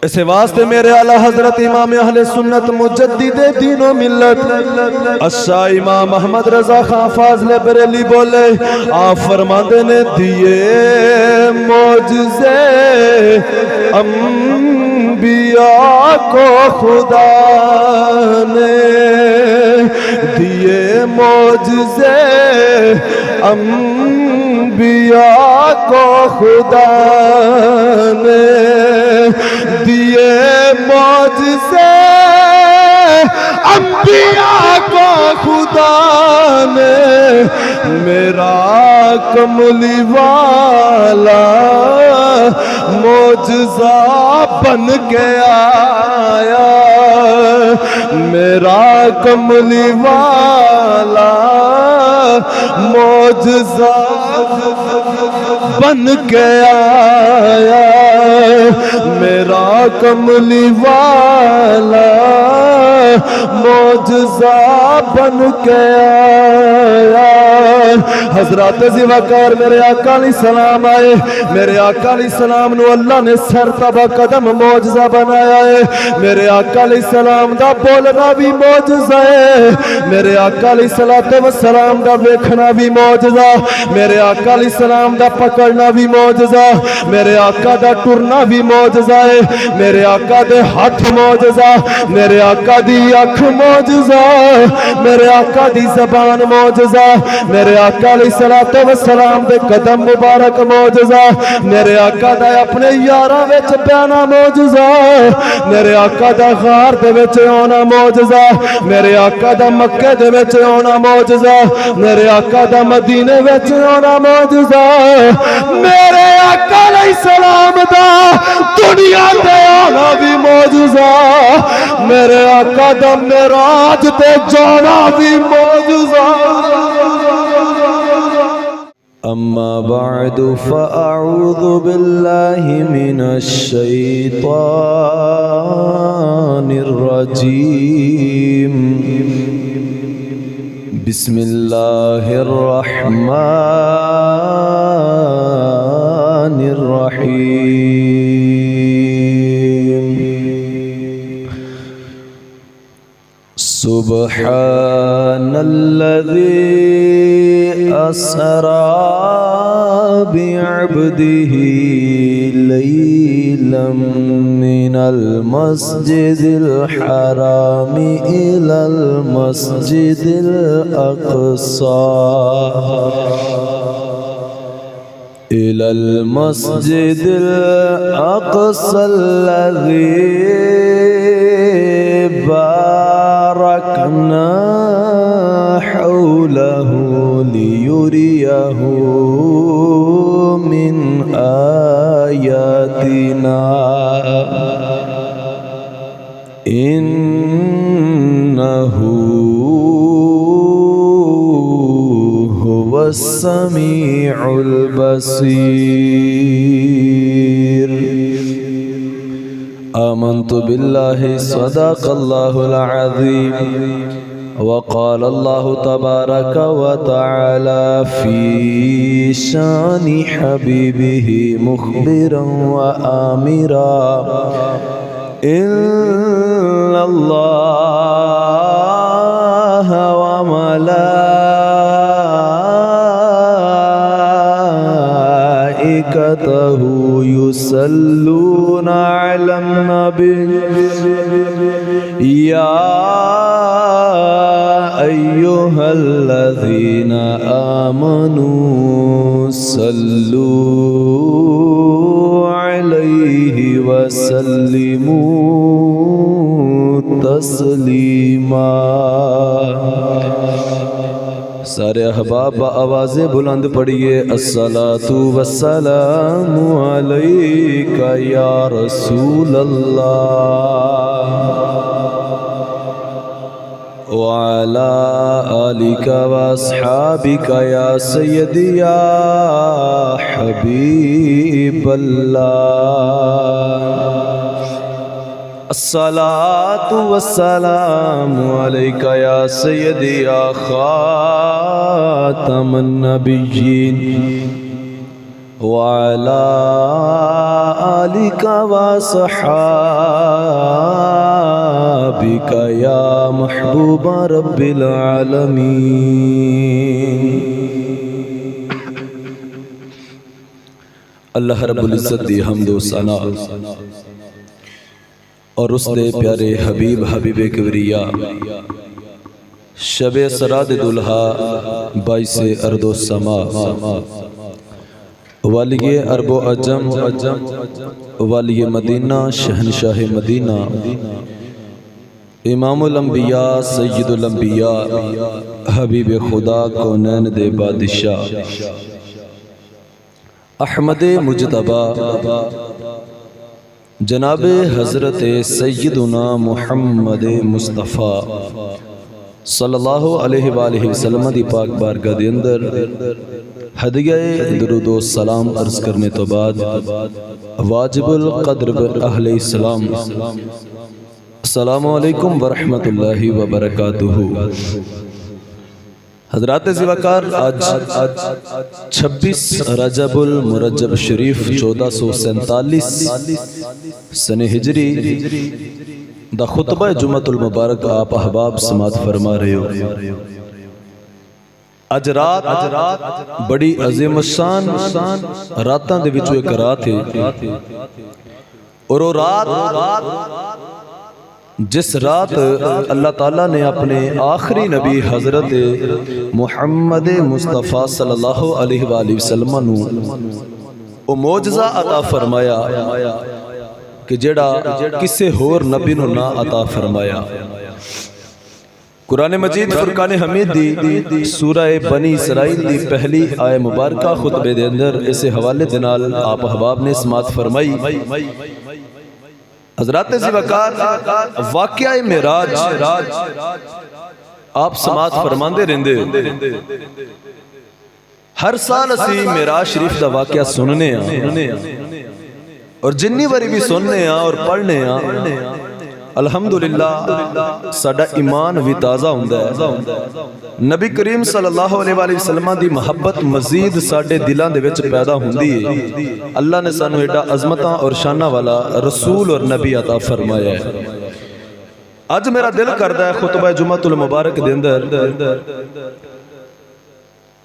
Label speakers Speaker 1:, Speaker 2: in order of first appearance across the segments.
Speaker 1: اسے واسطے میرے اعلیٰ حضرت امام اہل سنت مجدد دین و ملت الشاہ امام محمد رضا خان فاضل بریلی بولے آپ فرماندے نے دیے معجزے انبیاء کو خدا نے دیے معجزے انبیاء کو خدا نے دیے معجزے انبیاء کو خدا نے میرا کملی والا معجزہ بن کے آیا میرا کملی والا معجزہ بن کے آیا میرا کملی والا معجزہ بن کے آیا حضرات زیوکار میرے آقا علیہ السلام آئے میرے آقا علیہ السلام نو اللہ نے سر تبا قدم معجزہ بنایا ہے میرے آقا علیہ السلام دا بولنا بھی معجزہ ہے میرے آقا علیہ السلام دا ویکھنا بھی معجزہ میرے آقا علیہ السلام دا پکڑنا بھی معجزہ میرے آقا دا ٹرنا بھی معجزہ ہے میرے آقا دے ہاتھ معجزہ میرے آقا دی اکھ معجزہ میرے آقا دی زبان معجزہ میرے آقا علیہ السلام دے قدم مبارک معجزہ میرے آقا دا اپنے یاراں وچ بیانا معجزہ میرے آقا دا غار دے وچ آنا معجزہ میرے آقا دا مکے دے وچ آنا معجزہ میرے آقا دا مدینے وچ آنا معجزہ میرے آقا علیہ السلام دا دنیا تے آنا بھی معجزہ میرے آقا دا معراج تے جانا بھی معجزہ اما بعد فاعوذ باللہ من الشیطان الرجیم بسم اللہ الرحمن الرحیم سبحان الذي أسرى بعبده ليلا من المسجد الحرام إلى المسجد الأقصى الذي باركنا حوله ليريه من آياتنا إنه هو السميع البصير آمنت بالله صدق الله العظيم وقال الله تبارك وتعالى في شان حبيبه مخبرا وآمرا إن الله وملائكته يصلون على النبي يا أيها الذين آمنوا صلوا عليه وسلموا تسلیما سارے احباب آواز بلند پڑھیے الصلاۃ والسلام علیک یا رسول اللہ وعلى آلك وأصحابك يا سيدي يا حبيب الله الصلاة والسلام عليك يا سيدي يا خاتم النبيين وعلى آلك وصحابك يا محبوب رب العالمين۔ اللہ رب العزت دی حمد و ثنا اور اس دے پیارے حبیب حبیب کبریا شب اسراء دلہا 22 ارض و سما والی عرب و عجم والی مدینہ شہنشاہ مدینہ امام الانبیاء سید الانبیاء حبیب خدا کونین دے بادشاہ احمد مجتبہ جناب حضرت سیدنا محمد مصطفیٰ صلی اللہ علیہ وآلہ وسلم دی پاک بارگاہ دے اندر ہدیہ درود و سلام عرض کرنے تو بعد واجب القدر اہل اسلام السلام علیکم ورحمت اللہ وبرکاتہ۔ حضرات زیوکار آج 26 رجب المرجب شریف 1447 سن ہجری دا خطبہ جمعۃ المبارک آپ احباب سماعت فرما رہے ہو۔ اج رات بڑی عظیم الشان راتاں دے وچوں ایک رات ہے اور وہ رات جس رات اللہ تعالیٰ نے اپنے آخری نبی حضرت محمد مصطفیٰ صلی اللہ علیہ وآلہ وسلم نو وہ معجزہ عطا فرمایا کہ جڑا کسے ہور نبی نو نہ عطا فرمایا۔ قرآن مجید فرقان حمید دی سورہ بنی اسرائیل دی پہلی آیہ مبارکہ خطبے دے اندر اسے حوالے دنال آپ احباب نے سماعت فرمائی۔ حضرات زیوکار واقعہ معراج آپ سماعت فرماندے رہندے ہر سال اسی معراج شریف دا واقعہ سننے ہیں اور جنی باری بھی سننے ہیں اور پڑھنے ہیں الحمدللہ ساڈا ایمان بھی تازہ ہوندہ ہے۔ نبی کریم صلی اللہ علیہ وآلہ وسلم دی محبت مزید ساڈے دلاں دے وچ پیدا ہوندی ہے۔ اللہ نے سانو ایڈا عظمتاں اور شانہ والا رسول اور نبی عطا فرمایا ہے۔ آج میرا دل کردہ ہے خطبہ جمعۃ المبارک دے اندر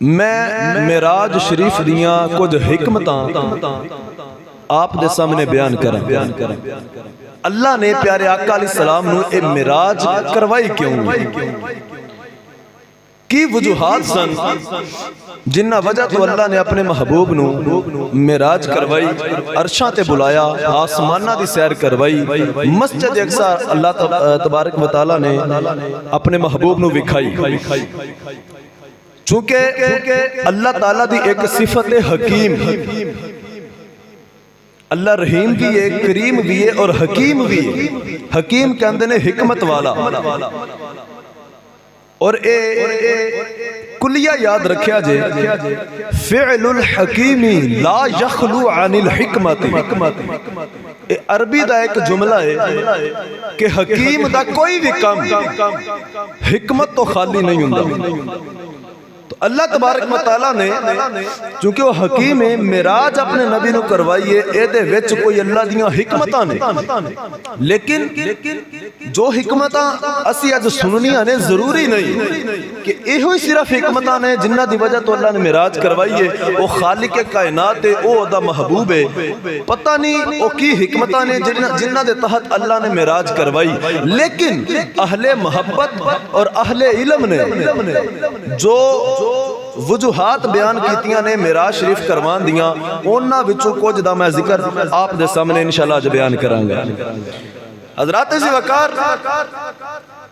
Speaker 1: میں معراج شریف دیاں کچھ حکمتاں آپ دے سامنے بیان کریں۔ اللہ نے پیارے آقا علیہ السلام نو اے معراج کروائی کیوں کی وجوہات سن جنہ وجہ تو اللہ نے اپنے محبوب نو معراج کروائی، عرشاں تے بلایا، آسمانہ دی سیر کروائی، مسجد اقصی اللہ تبارک و تعالیٰ نے اپنے محبوب نو وکھائی۔ چونکہ اللہ تعالیٰ دی ایک صفت حکیم، اللہ رحیم بھی ہے، کریم بھی ہے اور حکیم بھی ہے۔ حکیم کے اندر نے حکمت والا اور اے کلیہ یاد رکھیا جے فعل الحکیم لا یخلو عن الحکمت۔ اے عربی دا ایک جملہ ہے کہ حکیم دا کوئی بھی کام حکمت تو خالی نہیں ہوندا۔ تو اللہ تبارک و تعالیٰ نے چونکہ وہ حکیم ہے معراج اپنے نبی نو کروائیے اے دے وچ کوئی اللہ دیاں حکمتاں نے، لیکن جو حکمتاں اسی اج سننیاں نے ضروری نہیں کہ ایہو ہی صرف حکمتاں نے جنہ دی وجہ تو اللہ نے معراج کروائیے۔ وہ خالق کائنات ہے، وہ دا محبوب ہے، پتہ نہیں وہ کی حکمتاں نے جنہ دے تحت اللہ نے معراج کروائی۔ لیکن اہل محبت اور اہل علم نے جو وجوہات بیان کیتیاں نے معراج شریف کروان دیاں، انہاں وچوں کچھ دا میں ذکر آپ دے سامنے انشاءاللہ اج بیان کروں گا۔ حضرات زیوکار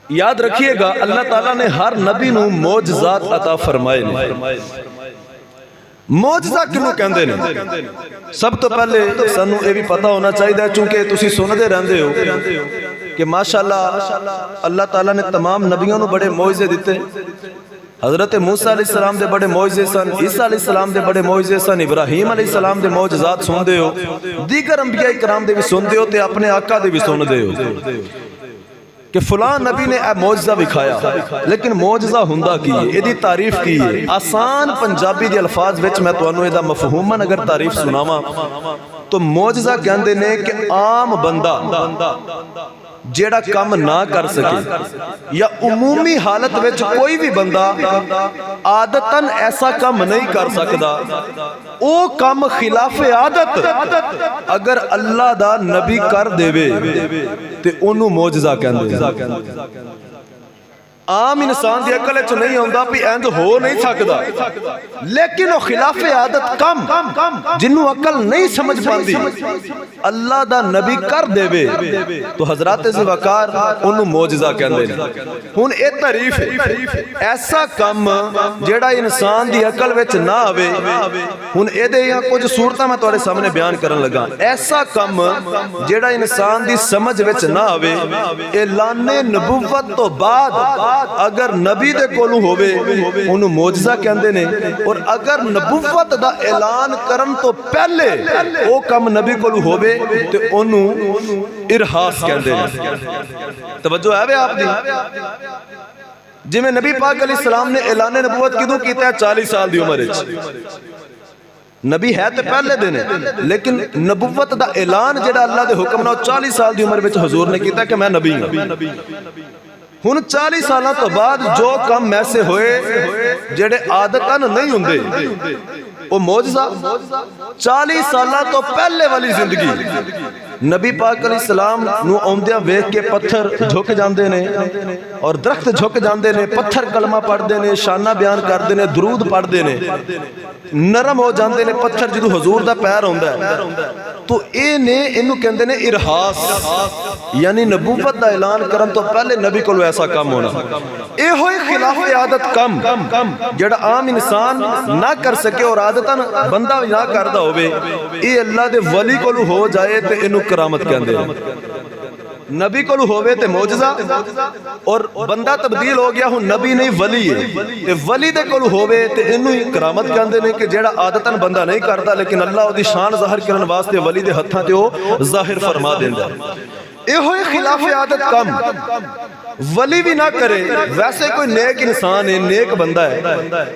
Speaker 1: یاد رکھیے گا اللہ تعالیٰ نے ہر نبی نو معجزات عطا فرمائے۔ معجزہ کنوں کہندے نے؟ سب تو پہلے سانو اے بھی پتہ ہونا چاہیے چونکہ تسی سندے رہندے ہو کہ ماشاءاللہ اللہ تعالیٰ نے تمام نبیوں نو بڑے معجزے دیتے۔ حضرت موسیٰ علیہ السلام دے بڑے معجزے سن، عیسیٰ علیہ السلام دے بڑے معجزے سن، ابراہیم علیہ السلام دے معجزات سن دے ہو، دیگر انبیاء کرام دے بھی سن دے ہو تے اپنے آقا دے بھی سن دے ہو۔ کہ فلاں نبی نے اے موجزہ دکھایا، لیکن موجزہ ہوندا کی ہے، یہ دی تعریف کی ہے۔ آسان پنجابی دی الفاظ وچ میں تانوں ادا مفہوماً اگر تعریف سناواں تو موجزہ کہندے نے کہ عام بندہ جیڑا کم نہ کر سکے، یا عمومی حالت وچ کوئی بھی بندہ عادتاً ایسا کم نہیں کر سکدا، او کم خلاف عادت اگر اللہ دا نبی کر دے تے انہوں موجزہ کہندے۔ عام انسان دی عقل وچ نہیں ہوندا بھی اینج ہو نہیں سکدا، لیکن وہ خلاف عادت کم جنوں عقل نہیں سمجھ پاندی اللہ دا نبی کر دے تو حضرات ذوالفقار انہوں موجزہ کہندے نے۔ ہن اے تعریف ہے ایسا کم جیڑا انسان دی عقل وچ نہ آوے۔ ہن اے دے یہاں کچھ صورتاں میں تواڈے سامنے بیان کرن لگا۔ ایسا کم جیڑا انسان دی سمجھ وچ نہ آوے، اعلان نبوت تو بعد اگر نبی دے کولوں ہووے انہوں موجزہ کہندے نے، اور اگر نبوت دا اعلان کرن تو پہلے او کم نبی کولوں ہووے تے انہوں ارہاس کہندے نے۔ توجہ ہے بے آپ دی؟ جی میں نبی پاک علیہ السلام نے اعلان نبوت کدوں کیتا ہے 40 سال دی عمر وچ۔ نبی ہے تے پہلے دن ہے، لیکن نبوت دا اعلان جڑا اللہ دے حکم نال 40 سال دی عمر وچ حضور نے کیتا کہ میں نبی ہوں۔ ہن 40 سالہ تو بعد جو کم ایسے ہوئے جڑے عادتاً نہیں ہوندے وہ موجزہ۔ 40 سالہ تو پہلے والی زندگی نبی پاک علیہ السلام نو اوندیاں ویکھ کے پتھر جھک جاندے نے اور درخت جھک جاندے نے، پتھر کلمہ پڑھ دے نے، شانہ بیان کر دے نے، درود پڑھ دے نے، نرم ہو جاندے نے پتھر جدو حضور دا پیر ہوندا ہے۔ تو اے نے انہوں کہندے نے ارہاس، یعنی نبوت دا اعلان کرن تو پہلے نبی کو ایسا کم ہونا۔ اے ہوئے خلاف عادت کم جڑا عام انسان نہ کر سکے اور عادتاً بندہ نہ کردہ ہوئے، اے اللہ دے ولی کو ہو جائے تے انہوں کرامت کہندے ہیں۔ نبی کو ہووے تے موجزہ، اور بندہ تبدیل ہو گیا ہوں نبی نہیں ولی ہے تے ولی دے کول ہووے تے انہوں ہی کرامت کہندے نے کہ جیڑا عادتاً بندہ نہیں کرتا لیکن اللہ دی شان ظاہر کرن واسطے ولی دے ہتھاں تے وہ ظاہر فرما دیندا۔ اے ہوئے خلاف عادت کم، ولی بھی نہ کرے، ویسے کوئی نیک انسان ہے، نیک بندہ ہے،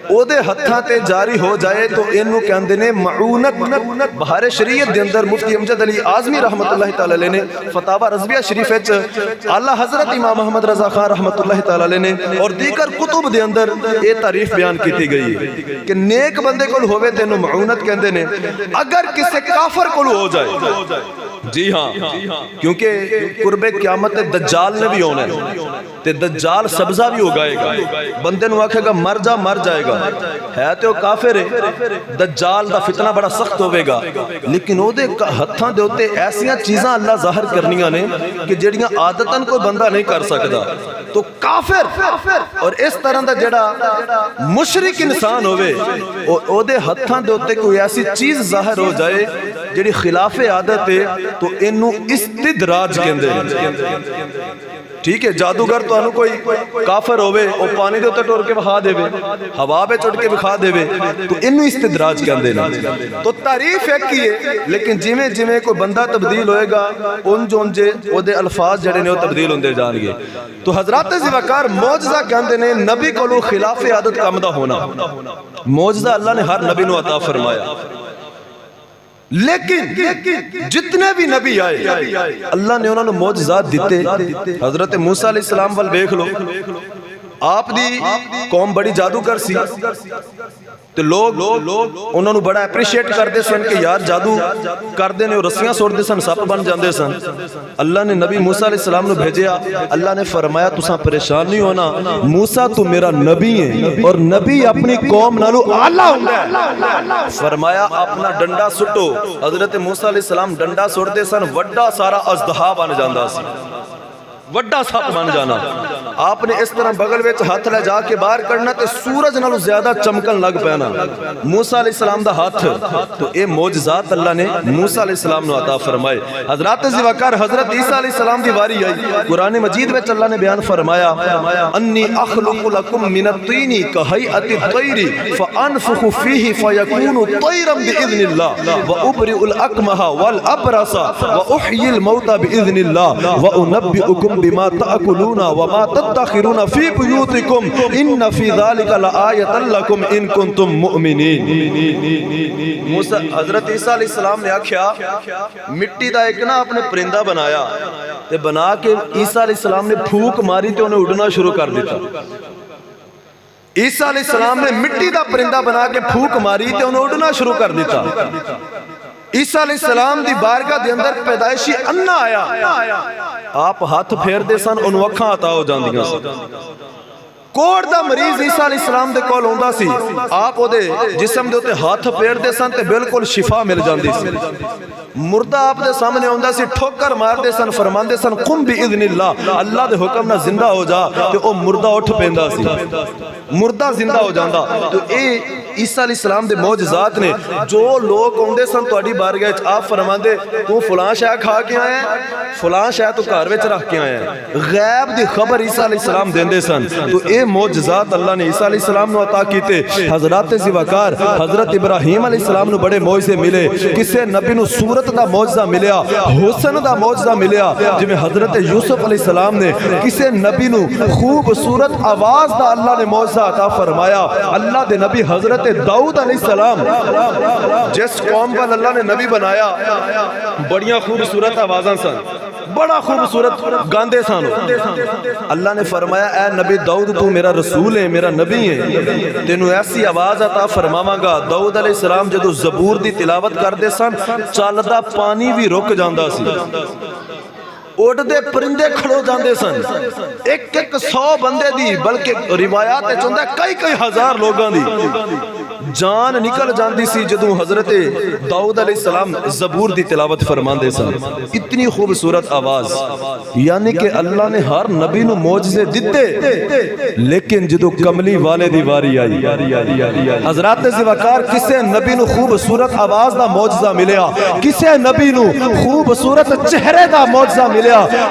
Speaker 1: او دے ہتھاں تے جاری ہو جائے تو انہوں کہندے نے معونت۔ بہار شریعت دے اندر مفتی امجد علی اعظمی رحمت اللہ تعالی علیہ نے فتاوی رضویہ شریف وچ اعلی حضرت امام محمد رضا خان رحمت اللہ تعالی علیہ نے اور دیگر کتب دے اندر یہ تعریف بیان کیتی گئی ہے کہ نیک بندے کول ہووے تے انہوں معونت کہندے نے۔ اگر کسے کافر کول ہو جائے، جی ہاں، کیونکہ قرب قیامت دجال نے بھی ہونا ہے تے دجال سبزہ بھی اگائے گا، بندے نو آکھے گا مر جا، مر جائے گا، ہے تے وہ کافر ہے، دجال دا فتنہ بڑا سخت ہوئے گا، لیکن او دے ہتھاں دے ہوتے ایسیاں چیزاں اللہ ظاہر کرنیاں نے کہ جڑیاں عادتاً کوئی بندہ نہیں کر سکتا۔ تو کافر اور اس طرح دا جڑا مشرک انسان ہوئے او دے ہتھاں دے ہوتے کوئی ایسی چیز ظاہر ہو جائے جڑی خلاف عادت ہے تو انہوں استدراج کہندے ہیں۔ ٹھیک ہے، جادوگر تو انہوں کوئی کافر ہوئے او پانی دے ہوتے ٹور کے بخا دے وے، ہوا بے چڑھ کے بخا دے وے، تو انہوں استدراج کہندے ہیں۔ تو تعریف ایک کی ہے، لیکن جمیں جمیں کوئی بندہ تبدیل ہوئے گا انجے او دے الفاظ جڑے نے وہ تبدیل ہوندے جان گے۔ تو حضرات ذوالفقار موجزہ کہندے نے نبی کو لو خلاف عادت کم دا ہونا۔ موجزہ اللہ نے ہر نبی نو عطا فرمایا، لیکن جتنے بھی نبی آئے اللہ نے انہوں نے معجزات دیتے۔ حضرت موسیٰ علیہ السلام وال بیکھ لو، آپ دی قوم بڑی جادوگر سی تو لوگ انہوں نے بڑا اپریشیٹ کر دے سن کہ یار جادو کر دے نے، رسیاں سوڑ دے سن، سپ بن جاندے سن۔ اللہ نے نبی موسیٰ علیہ السلام نے بھیجیا، اللہ نے فرمایا تساں پریشان نہیں ہونا، موسیٰ تو میرا نبی ہے اور نبی اپنی قوم نالو اعلیٰ ہوندا ہے۔ فرمایا اپنا ڈنڈا سٹو، حضرت موسیٰ علیہ السلام ڈنڈا سوڑ دے سن، وڈا سارا ازدہا بن جاندہ سی، وڈا سپ بن جانا۔ آپ نے اس طرح بغل وچ ہاتھ لے جا کے باہر کرنا تے سورج نالوں زیادہ چمکن لگ پینا موسیٰ علیہ السلام دا ہاتھ تو اے معجزات اللہ نے موسیٰ علیہ السلام نو عطا فرمائے حضرات زیوکار حضرت عیسیٰ علیہ السلام دی واری آئی قرآن مجید وچ اللہ نے بیان فرمایا انی اخلق لکم من الطین کہیئت الطیر فانفخ فیہ فیکون طیرا بإذن اللہ وابرئ الاکمہ والابرص واحیی الموتى بإذن اللہ وانبئکم بما تأکلون وما تدخرون فی بیوتکم ان فی ذالک لآیۃ لکم ان کنتم مؤمنین حضرت عیسیٰ علیہ السلام نے آکھیا مٹی دا ایک نا اپنے پرندہ بنایا تے بنا کے عیسیٰ علیہ السلام نے پھوک ماری تے انہیں اڑنا شروع کر دیتا عیسیٰ علیہ السلام نے مٹی دا پرندہ بنا کے پھوک ماری تے انہیں اڑنا شروع کر دیتا عیسیٰ علیہ السلام دی بارگاہ دے اندر پیدائشی انا آیا آپ ہاتھ پھیر دے سن ان وکھاں عطا ہو جاندیاں سن کوڑ دا مریض عیسیٰ علیہ السلام دے کول ہوندا سی آپ او دے جسم دے تے ہاتھ پھیر دے سن تے بالکل شفا مل جاندی سی مردہ آپ دے سامنے ہوندا سی ٹھوکر مار دے سن فرمان دے سن قم باذن اللہ اللہ دے حکم نہ زندہ ہو جا تے او مردہ اٹھ پیندا سی مردہ زندہ ہو جاندا تو اے عیسیٰ علیہ السلام دے معجزات نے جو لوگ ہوندے سن تہاڈی بارگاہ وچ آپ فرماندے تو فلاں شے کھا کے آیا ہے فلاں شے تو گھر وچ رکھ کے آیا ہے غیب دی خبر عیسیٰ علیہ السلام دیندے سن تو اے معجزات اللہ نے عیسیٰ علیہ السلام نو عطا کیتے حضرات زیوکار حضرت ابراہیم علیہ السلام نو بڑے معجزے ملے کسے نبی نو صورت دا معجزہ ملیا حسن دا معجزہ ملیا جویں حضرت یوسف علیہ السلام نے کسے نبی نو خوبصورت آواز دا اللہ نے معجزہ عطا فرمایا اللہ دے نبی حضرت داؤد علیہ السلام جس قوم پر اللہ نے نبی بنایا بڑیاں خوبصورت آوازاں سن بڑا خوبصورت گاندے سن اللہ نے فرمایا اے نبی داؤد تو میرا رسول ہے میرا نبی ہے تینوں ایسی آواز عطا فرماواں گا داؤد علیہ السلام جدو زبور دی تلاوت کردے سن چلدا پانی بھی رک جاندا سی اڑدے پرندے کھڑو جاندے سن ایک 100 بندے دی بلکہ روایات چوندا کئی ہزار لوگاں دی جان نکل جاندی سی جدوں حضرت داؤد علیہ السلام زبور دی تلاوت فرماندے سن اتنی خوبصورت آواز یعنی کہ اللہ نے ہر نبی نو معجزے دتے لیکن جدوں کملی والے دی واری آئی حضرات زیوکار کسے نبی نو خوبصورت آواز دا معجزہ ملیا کسے نبی نو خوبصورت چہرے دا معجزہ ملیا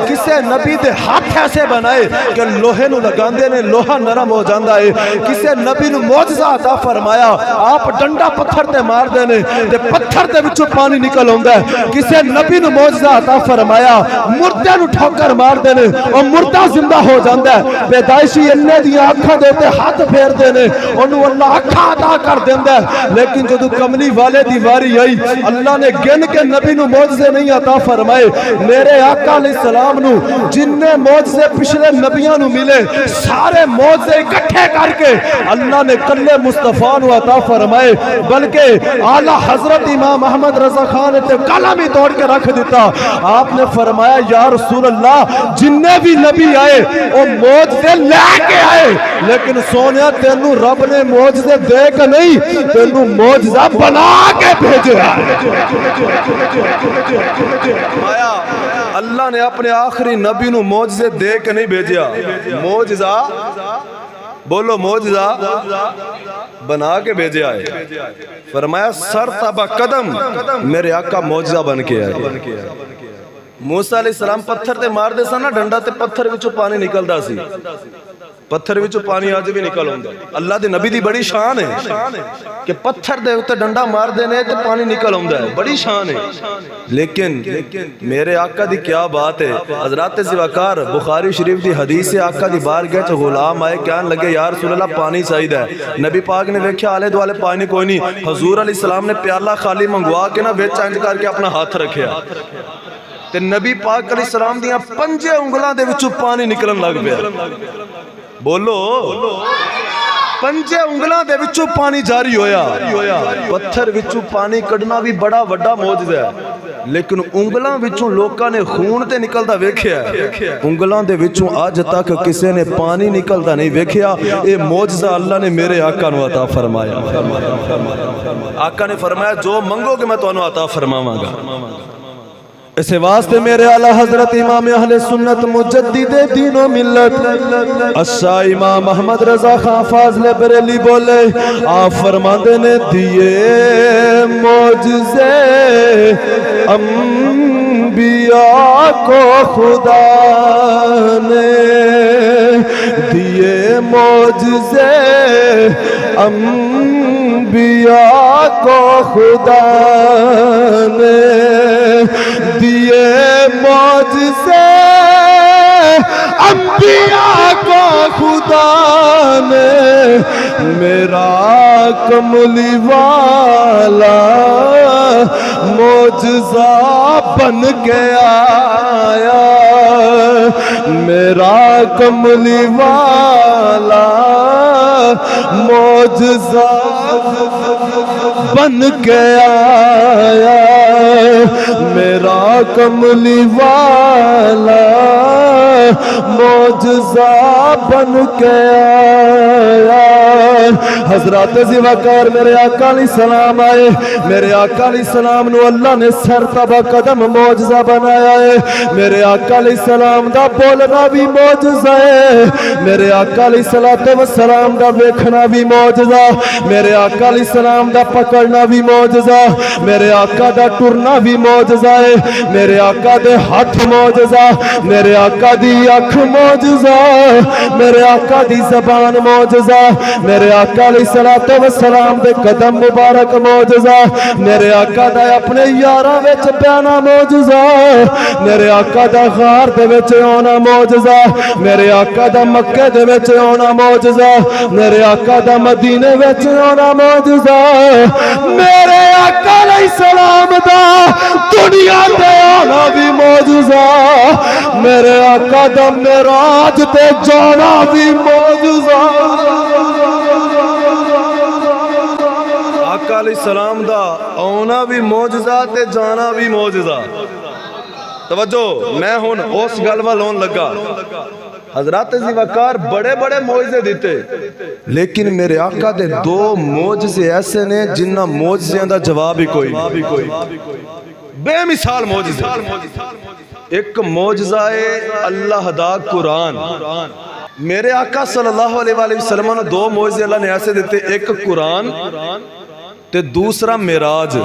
Speaker 1: کسے نبی دے ہاتھ ایسے بنائے کہ لوہے نو لگاندے نے لوہا نرم ہو جاندا ہے کسے نبی نو معجزہ عطا فرمایا آپ ڈنڈا پتھر تے مار دینے تے پتھر تے وچوں پانی نکل ہوندا ہے کسے نبی نو معجزہ عطا فرمایا مردے نو ٹھوکر مار دینے اور مردہ زندہ ہو جاندا ہے پیدائشی اننے دی اکھاں دے تے ہاتھ پھیر دینے اونوں اللہ اکھاں عطا کر دیندا ہے لیکن جدوں کملی والے دی واری آئی اللہ نے گن کے نبی نو معجزے نہیں عطا فرمائے میرے آقا علیہ السلام نو جننے معجزے پچھلے نبیاں نو ملے سارے معجزے اکٹھے کر کے اللہ نے کلے مصطفیٰ نو عطا فرمائے بلکہ اعلی حضرت امام احمد رضا خان تے قلم ہی توڑ کے رکھ دیتا آپ نے فرمایا یا رسول اللہ جننے بھی نبی آئے وہ معجزے لے کے آئے لیکن سونیا تینوں رب نے معجزے دے کے نہیں تینوں معجزہ بنا کے بھیجے اللہ نے اپنے آخری نبی نو معجزے دے کے نہیں بھیجیا معجزہ بولو معجزہ بنا کے بھیجے آئے فرمایا سر تبا قدم میرے آقا معجزہ بن کے آئے موسیٰ علیہ السلام پتھر تے مار دے سا نا ڈنڈا تے پتھر وچوں پانی نکل دا سی پتھر وچوں پانی آج بھی نکل ہوندا اللہ دے نبی دی بڑی شان ہے کہ پتھر دے اوتے ڈنڈا مار دینے تے پانی نکل ہوندا ہے بڑی شان ہے لیکن میرے آقا دی کیا بات ہے حضرات زیوکار بخاری شریف دی حدیث سے آقا دی بارگاہ چ غلام آئے کہنے لگے یا رسول اللہ پانی چاہیدا ہے نبی پاک نے ویکھیا آلے دوالے پانی کوئی نہیں حضور علیہ السلام نے پیالہ خالی منگوا کے نا وچ انج کر کے اپنا ہاتھ رکھیا تے نبی پاک علیہ السلام دیاں 5 انگلاں دے وچوں پانی نکلن لگ پیا بولو 5 انگلاں دے وچوں پانی جاری ہویا پتھر وچوں پانی کڈنا بھی بڑا وڈا معجزہ ہے لیکن انگلاں وچوں لوکاں نے خون تے نکلدا ویکھیا انگلاں دے وچوں اج تک کسے نے پانی نکلدا نہیں ویکھیا اے معجزہ اللہ نے میرے آقا نو عطا فرمایا آقا نے فرمایا جو منگو گے میں تانوں عطا فرماواں گا اسے واسطے میرے اعلیٰ حضرت امام اہل سنت مجدد دین و ملت الشاہ امام محمد رضا خان فاضل بریلی بولے آپ فرماندے نے دیے معجزے انبیاء کو خدا نے دیے معجزے انبیاء کو خدا نے دیے معجزے انبیاء کو خدا نے میرا کملی والا معجزہ بن کے آیا میرا کملی والا معجزہ بن کے آیا میرا کملی والا معجزہ بن کے آیا حضرات زیوکار میرے آقا علیہ السلام آئے میرے آقا علیہ السلام نو اللہ نے سر تبا قدم معجزہ بنایا ہے میرے آقا علیہ السلام دا بولنا بھی معجزہ ہے میرے آقا علیہ السلام دا ویکھنا بھی معجزہ میرے آقا علیہ السلام دا پکڑنا بھی معجزہ میرے آقا دا ٹرنا بھی معجزہ ہے میرے آقا دے ہاتھ معجزہ میرے آقا دی اکھ معجزہ میرے آقا دی زبان معجزہ میرے آقا علیہ السلام دے قدم مبارک معجزہ میرے آقا دا اپنے یاراں وچ پیانا معجزہ میرے آقا دا غار دے وچ آنا معجزہ میرے آقا دا مکے دے وچ آنا معجزہ میرے آقا دا مدینے وچ آنا معجزہ میرے آقا علیہ السلام دا دنیا تے آنا بھی معجزہ میرے آقا دا معراج تے جانا بھی معجزہ آقا علیہ السلام دا آنا بھی معجزہ تے جانا بھی معجزہ توجہ میں ہون اس گل وال ہون لگا حضرات زیوکار بڑے بڑے معجزے دیتے لیکن میرے آقا دے دو معجزے ایسے نے جنہ معجزیاں دا جواب ہی کوئی بے مثال معجزے ایک معجزہ ہے اللہ دا قرآن میرے آقا صلی اللہ علیہ وآلہ وسلم نے دو معجزے اللہ نے ایسے دیتے ایک قرآن تے دوسرا معراج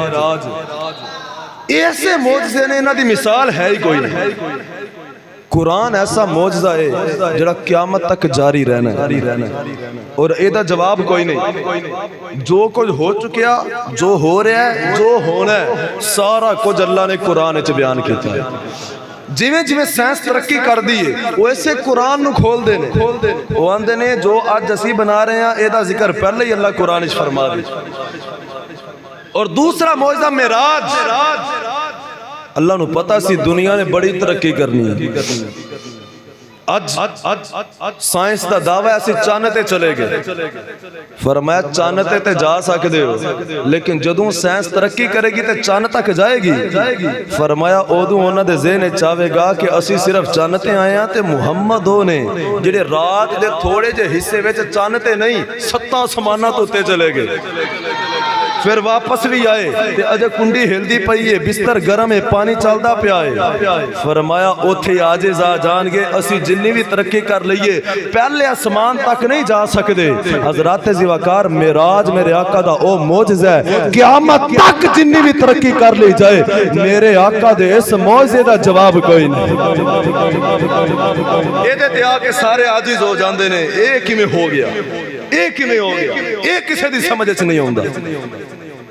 Speaker 1: ایسے معجزے نے انہاں دی مثال ہے ہی کوئی نہیں قرآن ایسا معجزہ ہے جڑا قیامت تک جاری رہنا ہے اور ایدہ جواب کوئی نہیں جو کچھ ہو چکیا جو ہو رہا ہے جو ہونا ہے سارا کچھ اللہ نے قرآن اچھ بیان کیتا ہے جویں جویں سائنس ترقی کر دیئے وہ ایسے قرآن نو کھول دینے وہ آندے نے جو آج جسی بنا رہے ہیں ایدہ ذکر پہلے ہی اللہ قرآن اچھ فرما دی اور دوسرا معجزہ معراج اللہ نو پتا سی دنیا نے بڑی ترقی کرنی ہے آج سائنس دا دعویٰ ایسی چانتے چلے گئے فرمایا چانتے تے جا سکتے ہو لیکن جدوں سائنس ترقی کرے گی تے چاند تک جائے گی فرمایا اودوں انہاں دے ذہن چاہے گا کہ اسی صرف چانتے آئے ہیں تے محمد ہونے جڑے رات دے تھوڑے جے حصے وچ چانتے نہیں ستاں سمانہ تو تے چلے گئے پھر واپس بھی آئے تے اجے کنڈی ہلدی پئی ہے بستر گرم ہے پانی چلدا پیا ہے فرمایا اوتھے عاجز آ جان گے اسی جنی بھی ترقی کر لئیے پہلے آسمان تک نہیں جا سکتے حضرات زیوکار معراج میرے آقا دا او معجزہ ہے قیامت تک جنی بھی ترقی کر لی جائے میرے آقا دے اس معجزے دا جواب کوئی نہیں اے دے آ کے سارے عاجز ہو جاندے نے ایک ہی میں ہو گیا ایک ہی میں ہو گیا ایک کسے دی سمجھ اچھ نہیں ہوندہ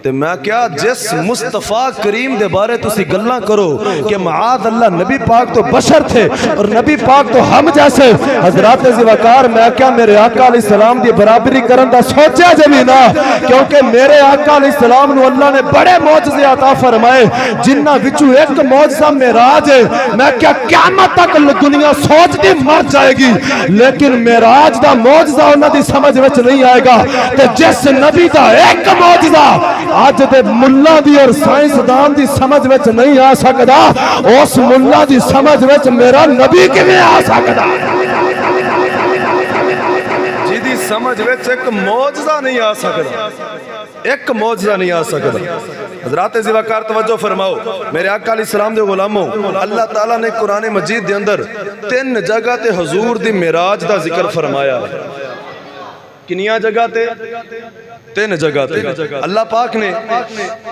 Speaker 1: تے میں کیا جس مصطفیٰ کریم دے بارے تو سی گلنا کرو کہ معاذ اللہ نبی پاک تو بشر تھے اور نبی پاک تو ہم جیسے حضرات زیوکار میں کیا میرے آقا علیہ السلام دی برابری کرن دا سوچیا جبھی نہ کیونکہ میرے آقا علیہ السلام نو اللہ نے بڑے معجزے عطا فرمائے جنہ وچو ایک معجزہ معراج ہے میں کیا قیامت تک دنیا سوچ دی مر جائے گی لیکن معراج دا معجزہ انہاں دی سمجھ وچ نہیں آئے گا تے جس نبی دا ایک معجزہ آج دے ملہ دی اور سائنس دان دی سمجھ وچ نہیں آ سکدا اس ملہ دی سمجھ وچ میرا نبی کیویں آ سکدا جی دی سمجھ وچ ایک معجزہ نہیں آ سکدا ایک معجزہ نہیں آ سکدا حضرات زیوکار توجہ فرماؤ میرے آقا علیہ السلام دے غلاموں، اللہ تعالیٰ نے قرآن مجید دے اندر 3 جگہ تے حضور دی معراج دا ذکر فرمایا. کنیاں جگہ تے 3 جگہ تے اللہ پاک نے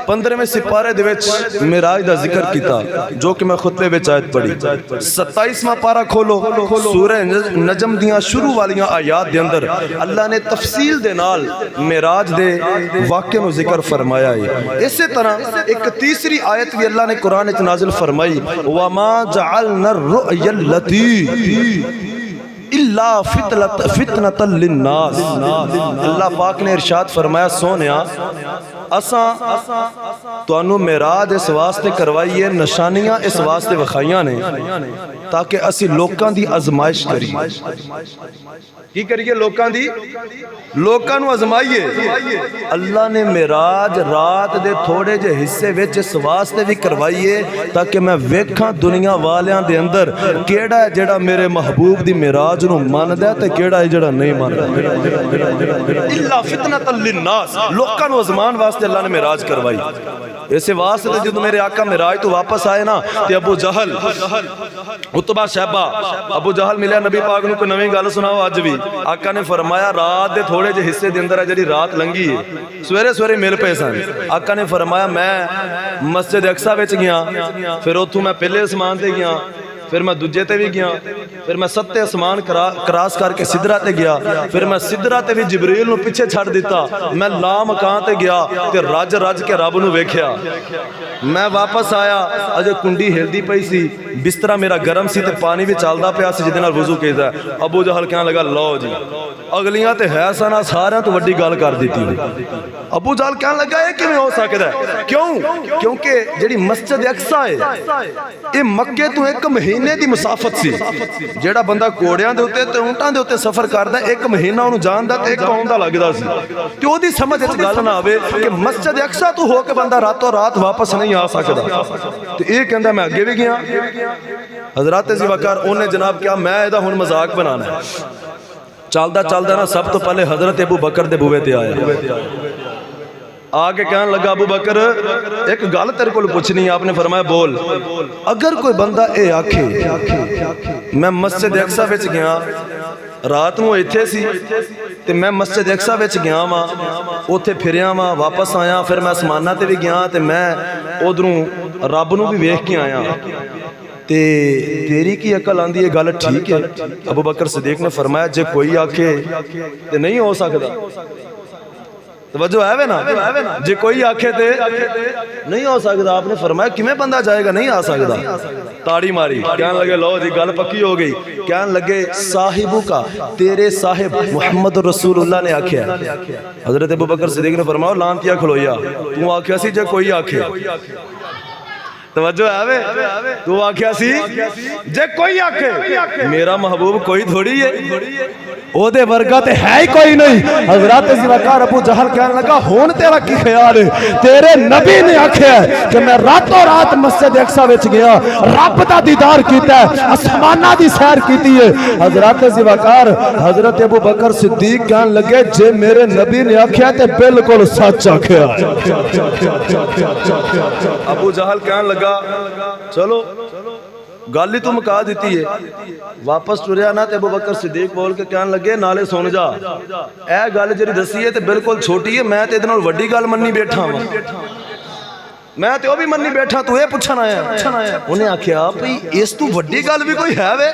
Speaker 1: 15ویں سپارے دے وچ معراج دا ذکر کیتا جو کہ میں خطبے وچ آیت پڑھی. 27واں پارہ کھولو سورہ نجم دیاں شروع والیاں آیات دے اندر اللہ نے تفصیل دے نال معراج دے واقعے نو ذکر فرمایا ہے. اسی طرح ایک تیسری آیت بھی اللہ نے قرآن وچ نازل فرمائی وَمَا جَعَلْنَا الرُّؤْيَا الَّتِي اللہ فتنۃ للناس. اللہ پاک نے ارشاد فرمایا سونیا اساں تانوں معراج اس واسطے کروائی ہے، نشانیاں اس واسطے وکھائیاں نے تاکہ اسی لوکاں دی آزمائش کریے. کی کریے؟ لوکاں نو آزمائیے. اللہ نے معراج رات دے تھوڑے جے حصے وچ اس واسطے بھی کروائی ہے تاکہ میں ویکھاں دنیا والیاں دے اندر کیڑا ہے جڑا میرے محبوب دی معراج نو ماندا ہے تے کیڑا ہے جڑا نہیں ماندا. الا فتنۃ للناس، لوکاں نو آزمان واسطے اللہ نے معراج کروائی. اسے واسطے جدو میرے آقا معراج تو واپس آئے نا تے ابو جہل عتبہ شیبہ ابو جہل ملیا نبی پاک نو کوئی نویں گل سناؤ. اج بھی آقا نے فرمایا رات دے تھوڑے جے حصے دے اندر جڑی رات لنگھی ہے سویرے سویرے مل پے سن. آقا نے فرمایا میں مسجد اقصی وچ گیا، پھر اوتھوں میں پہلے اسمان تے گیا، پھر میں دوجے تے بھی گیا، پھر میں 7 اسمان کراس کر کے سدرہ تے گیا، پھر میں سدرہ تے بھی جبریل نو پیچھے چھڑ دیتا، میں لا مکان تے گیا تے رج کے رب نو ویکھیا. میں واپس آیا اجے کنڈی ہلدی پئی سی، بسترا میرا گرم سی تے پانی بھی چلدا پیا سی جدے نال وضو کیتا. ابو جہل کہنے لگا لو جی اگلیاں تے ہے سنا سارے تو وڈی گل کر دیتی. ابو جہل کہنے لگا یہ کیویں ہو سکدا ہے؟ کیونکہ جڑی مسجد اقصی ہے یہ مکے تو 1 مہینے دی مسافت سی. جیڑا بندہ گھوڑیاں دے اوتے تے اونٹاں دے اوتے سفر کردا 1 مہینہ اونوں جاندا تے 1 آوندا لگدا سی. تے اودی سمجھ وچ گل نہ آوے کہ مسجد اقصی تو ہو کے بندہ راتوں رات واپس نہیں آ سکدا. تے اے کہندا میں اگے بھی گیا. حضرات زیوکار اونے جناب کیا میں ایدا ہن مذاق بنانا ہے. چلدا نا سب تو پہلے حضرت ابو بکر دے بوئے تے آیا. آگے کہنے لگا ابو بکر ایک گل تیرے کو پوچھنی ہے. آپ نے فرمایا بول. اگر کوئی بندہ اے آکھے میں مسجد اقصی وچ گیا رات نو ایتھے سی تے میں مسجد اقصی وچ گیا وا اوتھے پھریا وا واپس آیا، پھر میں اسماناں تے بھی گیا تے میں ادھروں رب نو بھی ویکھ کے آیا تے تیری کی عقل آندی یہ گل ٹھیک ہے؟ ابو بکر صدیق نے فرمایا جے کوئی آکھے تے نہیں ہو سکدا. توجہ ہے نا؟ جے کوئی آکھے تے نہیں ہو سکدا. آپ نے فرمایا کیویں بندہ جائے گا نہیں آ سکدا؟ تاڑی ماری. کہنے لگے لو جی گل پکی ہو گئی. کہنے لگے صاحبو کا تیرے صاحب محمد رسول اللہ نے آکھیا. حضرت ابو بکر صدیق نے فرمایا لانتیا کھلویا تو آکھیا سی جے کوئی آکھے. توجہ ہے تو آکھیا سی جے کوئی آکھے. میرا محبوب کوئی تھوڑی ہے، او دے ورگا تے ہے ہی کوئی نہیں. حضرات زیوکار ابو جہل کہنے لگا ہون تیرا کی خیال ہے؟ تیرے نبی نے آکھیا ہے کہ میں راتوں رات مسجد اقصی وچ گیا، رب دا دیدار کیتا ہے، آسماناں دی سیر کیتی ہے. حضرات زیوکار حضرت ابو بکر صدیق کہنے لگے جے میرے نبی نے آکھیا تے بالکل سچ آکھیا. ابو جہل کہنے لگا چلو گل ہی تو مکا دیتی ہے. واپس ٹریا نا تے ابو بکر صدیق بول کے کہنے لگے نالے سن جا اے گل جڑی دسی ہے تے بالکل چھوٹی ہے، میں تے ادے نال وڈی گل مننی بیٹھا ہاں. میں تے او بھی مننی بیٹھا تو اے پوچھنا آیا. انہیں آکھیا بھئی اس تو وڈی گل بھی کوئی ہے وے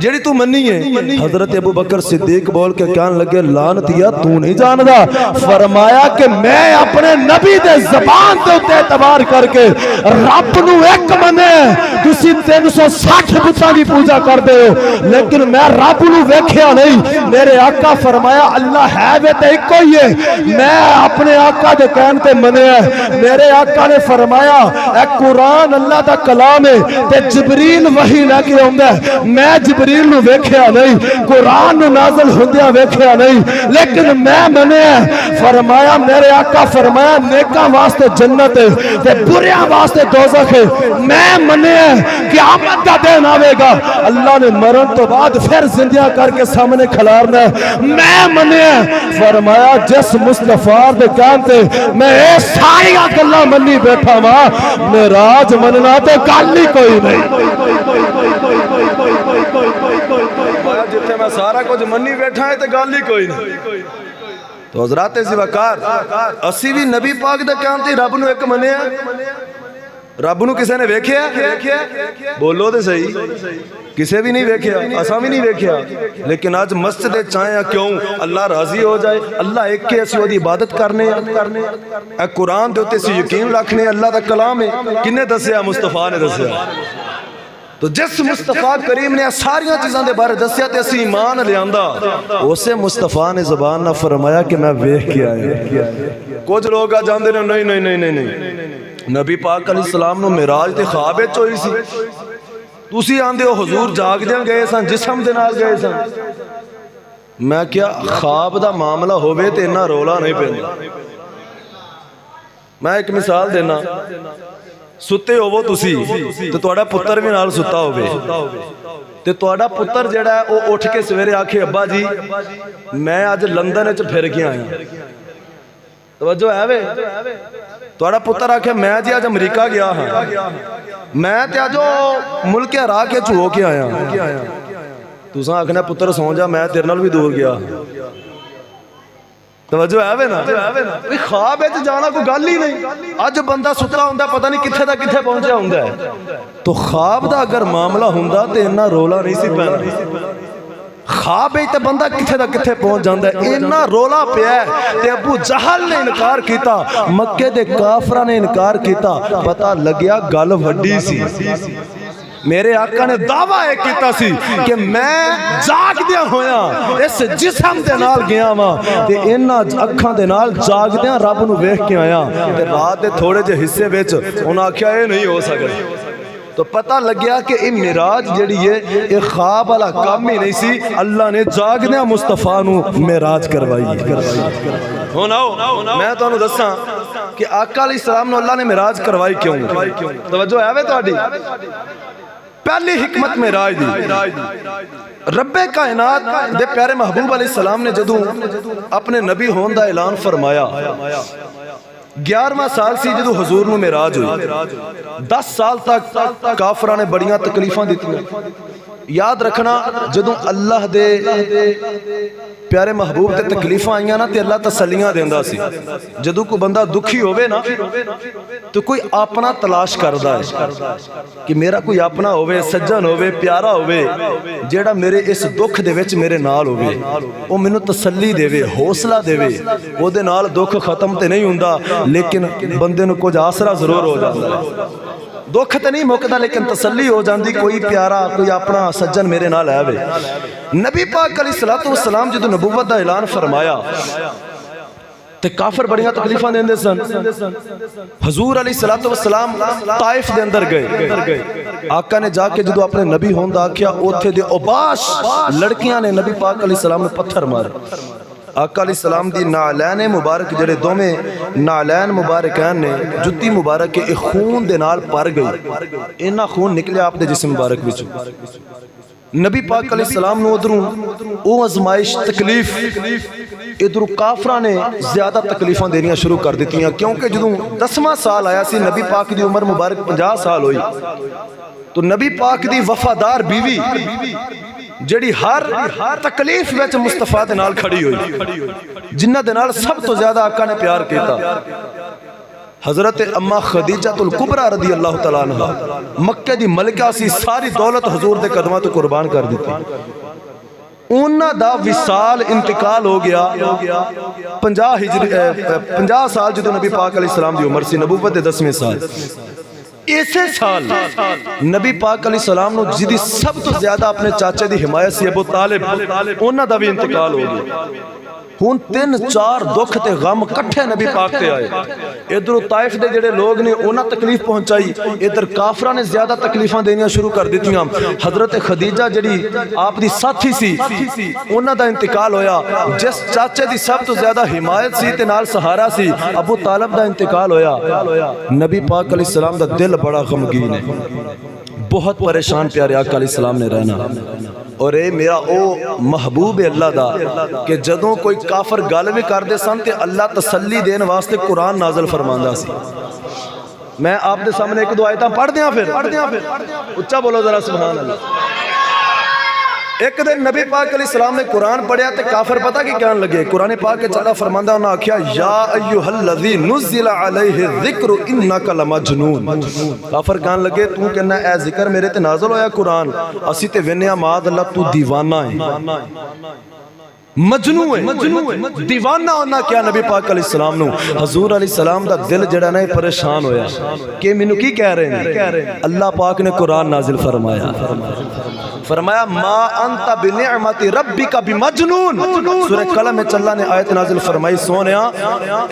Speaker 1: جیڑی تو مننی ہے؟ حضرت ابو بکر صدیق بول کے کہنے لگے لعنتیا تو نہیں جاندا. فرمایا کہ میں اپنے نبی دے زبان تے اوتے اعتبار کر کے رب نو ایک منے تسی 360 بتاں دی پوجا کردے ہو لیکن میں رب نو ویکھیا نہیں. میرے آقا فرمایا اللہ ہے وے تے اکو ہی ہے. میں اپنے آقا دے کہن تے منیا. میرے آقا آقا نے فرمایا اے قرآن اللہ دا کلام ہے تے جبریل وحی لے کے آندا ہے، میں جبریل نو ویکھیا نہیں، قرآن نو نازل ہوندیا ویکھیا نہیں، لیکن میں منیا فرمایا میرے آقا فرمایا نیکاں واسطے جنت ہے تے بریاں واسطے دوزخ ہے، میں منیا قیامت دا دن آوے گا اللہ نے مرن تو بعد پھر زندہ کر کے سامنے کھلارنا ہے، میں منیا فرمایا جس مصطفیٰ دے کہتے میں اے ساری گلاں منی بیٹھا وا، معراج مننا تے گل ہی کوئی نہیں، جتنے میں سارا کچھ منی بیٹھا ہے تے گل ہی کوئی نہیں۔ تو حضرات زوکار اسی بھی نبی پاک دے کہتے رب نو ایک منیا، رب نو کسے نے ویکھیا؟ بولو تے صحیح، کسے بھی نہیں ویکھیا، اساں بھی نہیں ویکھیا، لیکن آج مسجد چاہیں کیوں اللہ راضی ہو جائے، اللہ ایک کے اسی دی عبادت کرنے، اے قرآن دے تے سی یقین رکھنے، اللہ دا کلام ہے، کنے دسیا؟ مصطفیٰ نے دسیا۔ تو جس مصطفیٰ کریم نے ساریاں چیزاں دے بارے دسیا تے اسی ایمان لے آندا، اسے مصطفیٰ نے زبان نہ فرمایا کہ میں ویکھ کے آیا۔ کچھ لوگ آ جاندے نے نہیں نہیں نہیں نہیں، نبی پاک علیہ السلام نو معراج تے خواب وچ ہوئی سی، تسی آندے ہو حضور جاگدیاں گئے سن، جسم دے نال گئے سن۔ میں کیا خواب دا معاملہ ہووے تے اتنا رولا نہیں پیندا۔ میں ایک مثال دینا، ستے ہوو تسی تے تہاڈا پتر بھی نال ستا ہووے تے تہاڈا پتر جڑا ہے او اٹھ کے سویرے آکھے ابا جی میں اج لندن وچ پھر کے آیا، توجہ ہے وے؟ تہاڈا پتر آکھے میں جی اج امریکہ گیا ہاں، میں تے اج ملک عراق وچ ہو کے آیا، تساں آکھنا پتر سو جا میں تیرے نال بھی دور گیا، توجہ ہے وے نا؟ خواب وچ جانا کوئی گل ہی نہیں، اج بندہ ستا ہوندا پتہ نہیں کتھے دا کتھے پہنچیا ہوندا ہے، تو خواب دا اگر معاملہ ہوندا تے اتنا رولا نہیں سی پیندا۔ خواب تے بندہ کتھے دا کتھے پہنچ جاندا ہے، اتنا رولا پیا ہے تے ابو جہل نے انکار کیتا، مکے دے کافراں نے انکار کیتا، پتہ لگیا گل وڈی سی۔ میرے آقا نے دعویٰ ایک کیتا سی کہ میں جاگ دیا ہویا اس جسم دے نال گیا ماں تے انہاں اکھاں دے نال جاگ دیا رب نو ویکھ کے آیا، تے رات دے تھوڑے جے حصے وچ انہاں آکھیا اے نہیں ہو سکدا، تو پتہ لگیا کہ یہ معراج جڑی ہے یہ خواب والا کام ہی نہیں سی، اللہ نے جاگدیاں مصطفیٰ نو معراج کروائی۔ ہن آؤ میں تانوں دساں کہ آقا علیہ السلام نو اللہ نے معراج کروائی کیوں؟ توجہ ہے وے تہاڈی؟ پہلی حکمت معراج دی، رب کائنات دے پیارے محبوب علیہ السلام نے جدوں اپنے نبی ہون دا اعلان فرمایا، 11واں سال سی جدوں حضور نو معراج ہوئی، 10 سال تک کافراں نے بڑیاں تکلیفاں دتیاں۔ یاد رکھنا جدوں اللہ دے پیارے محبوب تے تکلیفاں آئیاں نا تے اللہ تسلیاں دیندا سی، جدوں کوئی بندہ دکھی ہووے نا تو کوئی اپنا تلاش کردا ہے کہ میرا کوئی اپنا ہووے، سجن ہووے، پیارا ہووے جیڑا میرے اس دکھ دے وچ میرے نال ہووے، او مینوں تسلی دیوے، حوصلہ دیوے، او دے نال دکھ ختم تے نہیں ہوندا لیکن بندے نوں کچھ آسرا ضرور ہو جاندا ہے، دکھ تے نہیں مکدا لیکن تسلی ہو جاندی، کوئی پیارا کوئی اپنا سجن میرے نال ہے وے۔ نبی پاک علیہ الصلوۃ والسلام جدوں نبوت دا اعلان فرمایا تے کافر بڑیاں تکلیفاں دیندے سن، حضور علیہ الصلوۃ والسلام طائف دے اندر گئے، آقا نے جا کے جدوں اپنے نبی ہون دا آکھیا اوتھے دے اوباش لڑکیاں نے نبی پاک علیہ السلام نے پتھر مارے، آقا علیہ السلام دی نعلین مبارک جڑے دوویں نعلین مبارکین نے جُتی مبارک کے خون دے نال پر گئی، اینا خون نکلیا آپ دے جسم مبارک وچوں۔ نبی پاک علیہ السلام نو ادھروں او ازمائش تکلیف ادھروں کافراں نے زیادہ تکلیفاں دینیاں شروع کر دیتیاں، کیونکہ جدوں 10واں سال آیا سی نبی پاک دی عمر مبارک 50 سال ہوئی، تو نبی پاک دی وفادار بیوی جڑی ہر تکلیف وچ مصطفیٰ دے نال کھڑی ہوئی، جنہ دے نال سب تو زیادہ آقا نے پیار کیتا، حضرت اما خدیجہ الکبریٰ رضی اللہ تعالیٰ عنہ، مکہ دی ملکہ سی، ساری دولت حضور دے قدماں تو قربان کر دیتی، انہاں دا وصال انتقال ہو گیا 50 سال جدوں نبی پاک علیہ السلام دی عمر سی، نبوت دے 10ویں سال، اسے سال نبی پاک علیہ السلام نو جدی سب تو زیادہ اپنے چاچے دی حمایت سی ابو طالب، انہاں دا بھی انتقال ہو گیا۔ ہن 3-4 دکھ تے غم کٹھے نبی پاک تے آئے. ادھر طائف دے جڑے لوگ نے انہاں تکلیف پہنچائی, ادھر کافراں نے زیادہ تکلیفاں دینیاں شروع کر دتیاں. حضرت خدیجہ جڑی آپ دی ساتھی سی انہاں دا انتقال ہویا. جس چاچے دی سب تو زیادہ حمایت سی تے نال سہارا سی ابو طالب دا انتقال ہویا. نبی پاک علیہ السلام دا دل بڑا غمگین ہے, بہت پریشان پیارے آقا علیہ السلام نے رہنا. اور اے میرا او محبوب اللہ دا کہ جدوں کوئی کافر گل بھی کر دے سن تے اللہ تسلی دین واسطے قرآن نازل فرماندا سی. میں آپ دے سامنے ایک دو آیتاں پڑھ دیاں پھر اچھا بولو ذرا سبحان اللہ. ایک دن نبی پاک علیہ السلام نے قرآن پڑھیا تے کافر پتہ کی کہنے لگے. قرآن پاک کے چلا فرماندہ انہاں آکھیا یا ایھا الذی نزل علیہ الذکر انک لمجنون. کافر کہنے لگے تو کہنا اے ذکر میرے تے نازل ہویا قرآن, اسی تے وینیا معاذ اللہ تو دیوانہ ہے, مجنون ہے, دیوانہ ہونا کیا نبی پاک علیہ السلام نو. حضور علیہ السلام دا دل جڑا نا پریشان ہویا کہ مینوں کی کہہ رہے ہیں. اللہ پاک نے قرآن نازل فرمایا ما انت بنعمت ربک بمجنون. سورہ قلم میں اللہ نے آیت نازل فرمائی سونیا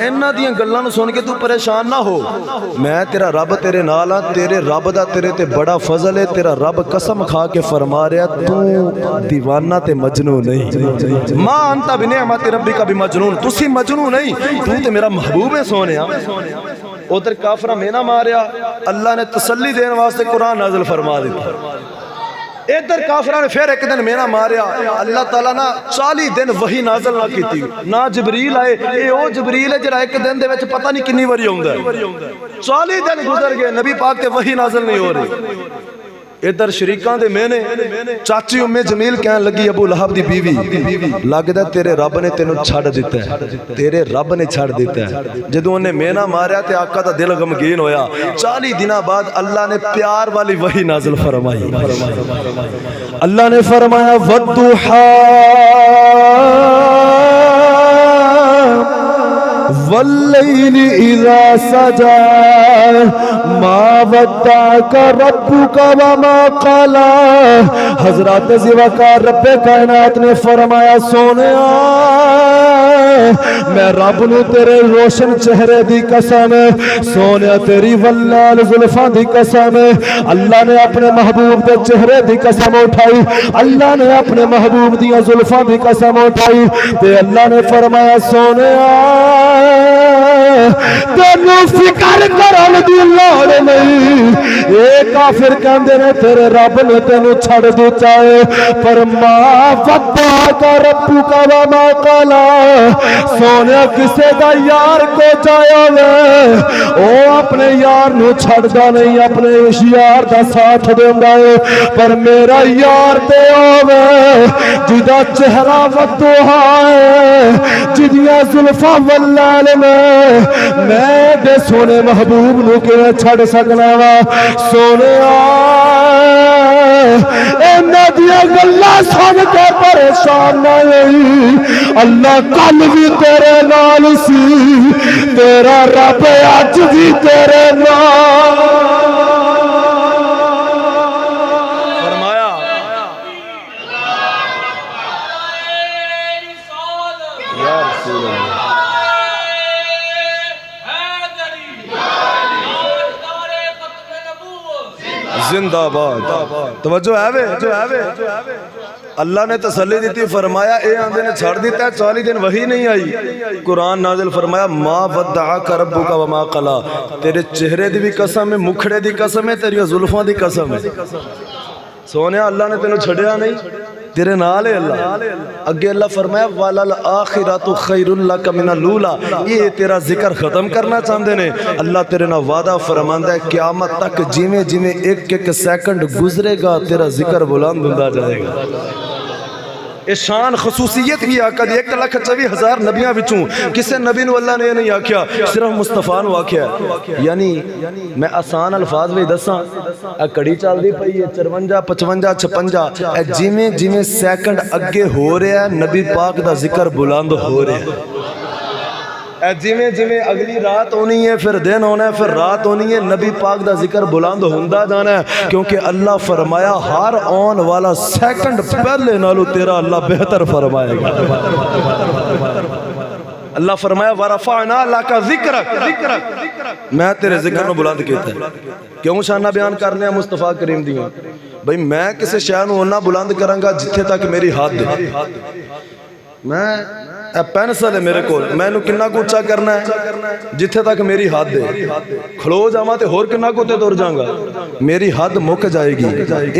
Speaker 1: انہاں دیاں گلاں نو سن کے تو پریشان نہ ہو, میں تیرا رب تیرے نال ہاں, تیرے رب دا تیرے تے بڑا فضل ہے. تیرا رب قسم کھا کے فرما رہا تو دیوانہ تے مجنون نہیں. ما انت بنعمت ربک بمجنون, تسی مجنون نہیں, تو تے میرا محبوب ہے سونیا. ادھر کافرہ میں نہ ماریا, اللہ نے تسلی دین واسطے قرآن نازل فرما دیتا. ادھر کافرہ نے پھر ایک دن مینا ماریا, اللہ تعالیٰ نا 40 دن وحی نازل نہ کیتی, نہ جبریل آئے. اے او جبریل ہے جڑا ایک دن دے وچ پتہ نہیں کنی واری ہوندا ہے. 40 دن گزر گئے نبی پاک تے وحی نازل نہیں ہو رہی. ادھر شریکان دے میں نے چاچی ام جمیل کہنے لگی ابو لہب دی بیوی لگدا تیرے رب نے تینوں چھڑ دیتا ہے, تیرے رب نے چھڑ دیتا ہے. جدوں انہیں مینا ماریا تے آقا دا دل غمگین ہویا. 40 دنوں بعد اللہ نے پیار والی وحی نازل فرمائی. اللہ نے فرمایا والضحیٰ واللیل اذا سجى ما ودعك ربك وما قلى. حضرت ذوالوقار رب کائنات نے فرمایا سونیا میں رب نو تیرے روشن چہرے دی قسم, سونیا تیری ولال زلفاں دی قسم. اللہ نے اپنے محبوب دے چہرے دی قسم اٹھائی, اللہ نے اپنے محبوب دی زلفاں دی قسم اٹھائی تے اللہ نے فرمایا سونیا تینو فکر کرن دی لوڑ نہیں. اے کافر کہندے نے تیرے رب نے تینو چھڑ دتا ہے, پر ما ودعک ربک وما قلى. سونے کسے دا یار کو چاہیا وے او اپنے یار نو چھڑدا نہیں, اپنے اس یار دا ساتھ دیندا ہے. پر میرا یار تے ہوے جدا چہرہ والضحیٰ ہے, جدیاں زلفاں واللال میں دے سونے محبوب نو کہ چھڑ سکنا وا. سونے انہاں دیاں گلاں سن کے پریشان نہ ہوئی. اللہ کل بھی تیرے نال سی, تیرا رب اج بھی تیرے نال. فرمایا یا رسول اللہ زندہ باد. توجہ ہے وے اللہ نے تسلی دیتی, فرمایا اے آندے نے چھڑ دیتا ہے. 40 دن وحی نہیں آئی, قرآن نازل فرمایا ما ودعک ربک وما قلى. تیرے چہرے دی بھی قسم ہے, مکھڑے دی قسم ہے, تیری زلفاں دی قسم ہے. سونیا اللہ نے تینوں چھڑیا نہیں, تیرے نال ہے اللہ. اگے اللہ فرمایا وَلَلْآخِرَةُ خَيْرٌ لَكَ مِنَ الْأُولَىٰ. یہ تیرا ذکر ختم کرنا چاہتے ہیں. اللہ تیرے نال وعدہ فرماندا ہے قیامت تک جویں جویں ایک ایک سیکنڈ گزرے گا تیرا ذکر بلند ہوندا جائے گا. یہ شان خصوصیت بھی آقا دی. 1,24,000 نبیاں وچوں کسے نبی نو اللہ نے نہیں آکھیا, صرف مصطفیٰ نو آکھیا. یعنی میں آسان الفاظ وچ دساں, اے کڑی چلدی پئی ہے 54 55 56, اے جویں جویں سیکنڈ اگے ہو رہا ہے نبی پاک دا ذکر بلند ہو رہا ہے. جویں جویں اگلی رات ہونی ہے, پھر دن ہونا ہے, پھر رات ہونی ہے, نبی پاک دا ذکر بلند ہوندا جانا ہے. کیونکہ اللہ فرمایا ہر آن والا سیکنڈ پہلے نالو تیرا اللہ بہتر فرمائے گا. اللہ فرمایا وَرَفَعْنَا لَكَ ذِكْرَكَ، میں تیرے ذکر نو بلند کیتا ہے۔ کیوں شانہ بیان کرنے ہیں مصطفیٰ کریم دیاں؟ بھئی میں کسے شے نو اونا بلند کروں گا جتھے تک میری حد ہے۔ میں پینسل ہے میرے کو، میں نو کننا کو اچھا کرنا ہے جتھے تک میری حد ہے۔ کھلو جاواں تے ہور کننا کو تے دور جاؤں گا، میری حد مک جائے گی،